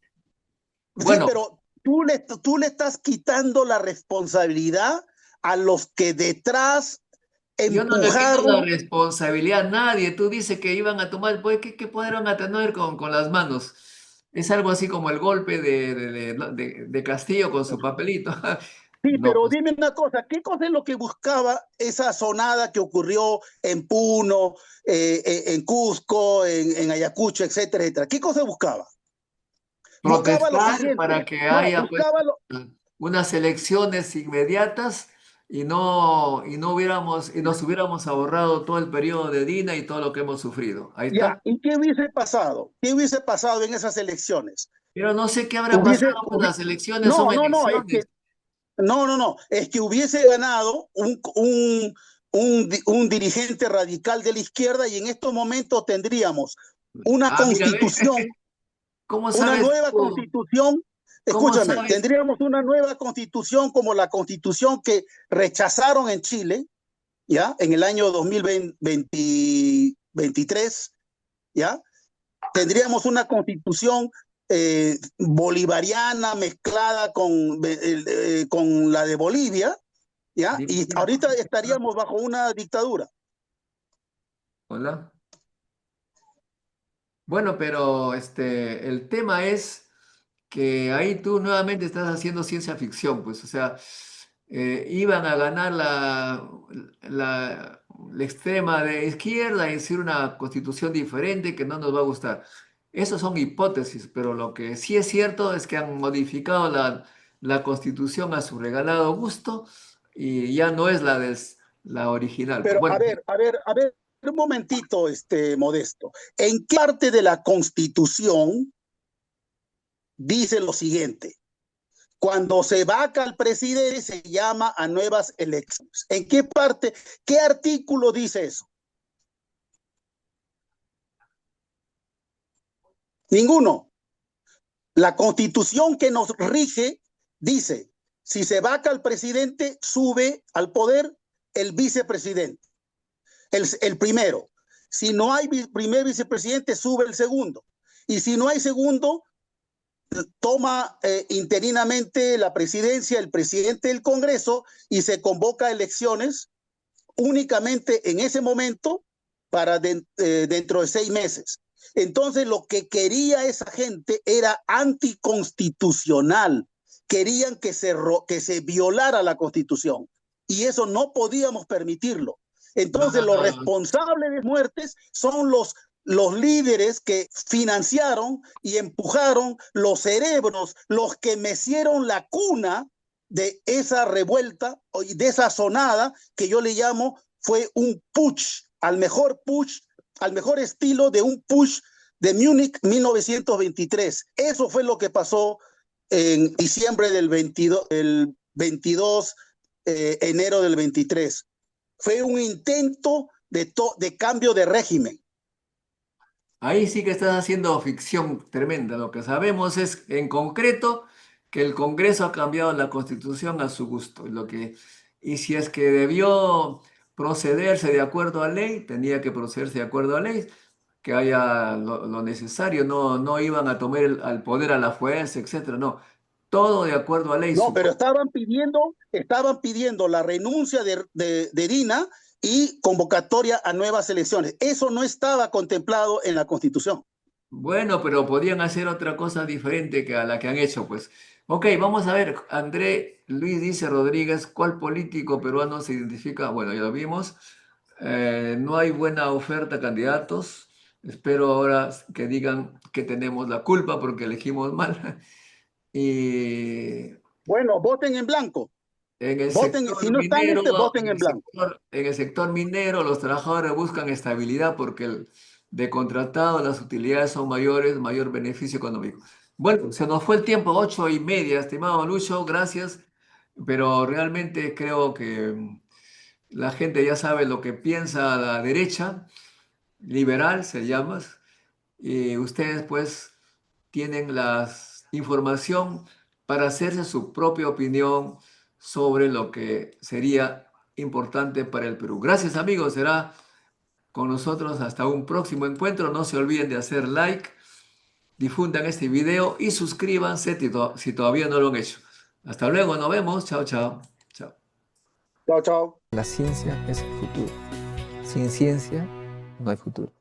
Bueno, pero tú le estás quitando la responsabilidad a los que detrás yo no le quito la empujaron. responsabilidad a nadie. Tú dices que iban a tomar, pues, ¿qué poder van a tener con las manos? Es algo así como el golpe de Castillo con su papelito. Sí, No, pero pues, dime una cosa, ¿qué cosa es lo que buscaba esa sonada que ocurrió en Puno, en Cusco, en Ayacucho, etcétera, etcétera? ¿Qué cosa buscaba? Buscaba lo protestar para siguiente, que no, haya pues unas elecciones inmediatas y nos hubiéramos ahorrado todo el periodo de Dina y todo lo que hemos sufrido. Ahí ya, está. ¿y qué hubiese pasado? ¿Qué hubiese pasado en esas elecciones? Pero no sé qué habrá Hubiese, pasado, pues las elecciones son no, no, no, es elecciones. que no, es que hubiese ganado un dirigente radical de la izquierda y en estos momentos tendríamos una Ah, mira, ve, constitución, ¿cómo una sabes nueva tú? constitución. ¿Cómo Escúchame, sabes? tendríamos una nueva constitución como la constitución que rechazaron en Chile, ¿ya? En el año 2023, ¿ya? Tendríamos una constitución bolivariana mezclada con la de Bolivia, ¿ya? Y ahorita estaríamos bajo una dictadura. Hola. Bueno, pero el tema es que ahí tú nuevamente estás haciendo ciencia ficción, pues, o sea, iban a ganar la extrema de izquierda y decir una constitución diferente que no nos va a gustar. Esas son hipótesis, pero lo que sí es cierto es que han modificado la constitución a su regalado gusto y ya no es la original. Pues Pero bueno, a ver, un momentito, Modesto. ¿En qué parte de la Constitución dice lo siguiente? Cuando se vaca al presidente se llama a nuevas elecciones. ¿En qué parte, qué artículo dice eso? Ninguno. La Constitución que nos rige dice, si se vaca al presidente, sube al poder el vicepresidente, el primero. Si no hay primer vicepresidente, sube el segundo. Y si no hay segundo, toma interinamente la presidencia el presidente del Congreso y se convoca elecciones únicamente en ese momento para dentro de 6 meses. Entonces lo que quería esa gente era anticonstitucional. Querían que se violara la Constitución. y eso no podíamos permitirlo. Entonces, los responsables de muertes son los líderes que financiaron y empujaron los cerebros, los que mecieron la cuna de esa revuelta y de esa sonada que yo le llamo fue un putsch, al mejor estilo de un putsch de Múnich 1923. Eso fue lo que pasó en diciembre del 22, el 22 enero del 23. Fue un intento de cambio de régimen. Ahí sí que estás haciendo ficción tremenda. Lo que sabemos es, en concreto, que el Congreso ha cambiado la Constitución a su gusto. Y si es que debió procederse de acuerdo a ley, tenía que procederse de acuerdo a ley, que haya lo necesario. No iban a tomar al poder a la fuerza, etcétera. No, todo de acuerdo a ley. No, pero estaban pidiendo la renuncia de Dina y convocatoria a nuevas elecciones. Eso no estaba contemplado en la Constitución. Bueno, pero podían hacer otra cosa diferente que a la que han hecho, pues. Ok, vamos a ver. André Luis dice Rodríguez, ¿cuál político peruano se identifica? Bueno, ya lo vimos. No hay buena oferta a candidatos. Espero ahora que digan que tenemos la culpa porque elegimos mal. Y Bueno, voten en blanco. en el Voten, sector si no están minero, voten en blanco. en el sector minero, los trabajadores buscan estabilidad porque de contratado las utilidades son mayores, mayor beneficio económico. Bueno, se nos fue el tiempo, 8:30, estimado Lucho, gracias, pero realmente creo que la gente ya sabe lo que piensa la derecha, liberal se llama, y ustedes pues tienen la información para hacerse su propia opinión sobre lo que sería importante para el Perú. Gracias amigos, será con nosotros hasta un próximo encuentro. No se olviden de hacer like, difundan este video y suscríbanse si todavía no lo han hecho. Hasta luego, nos vemos. Chao, chao. Chao. Chao, chao. La ciencia es el futuro. Sin ciencia no hay futuro.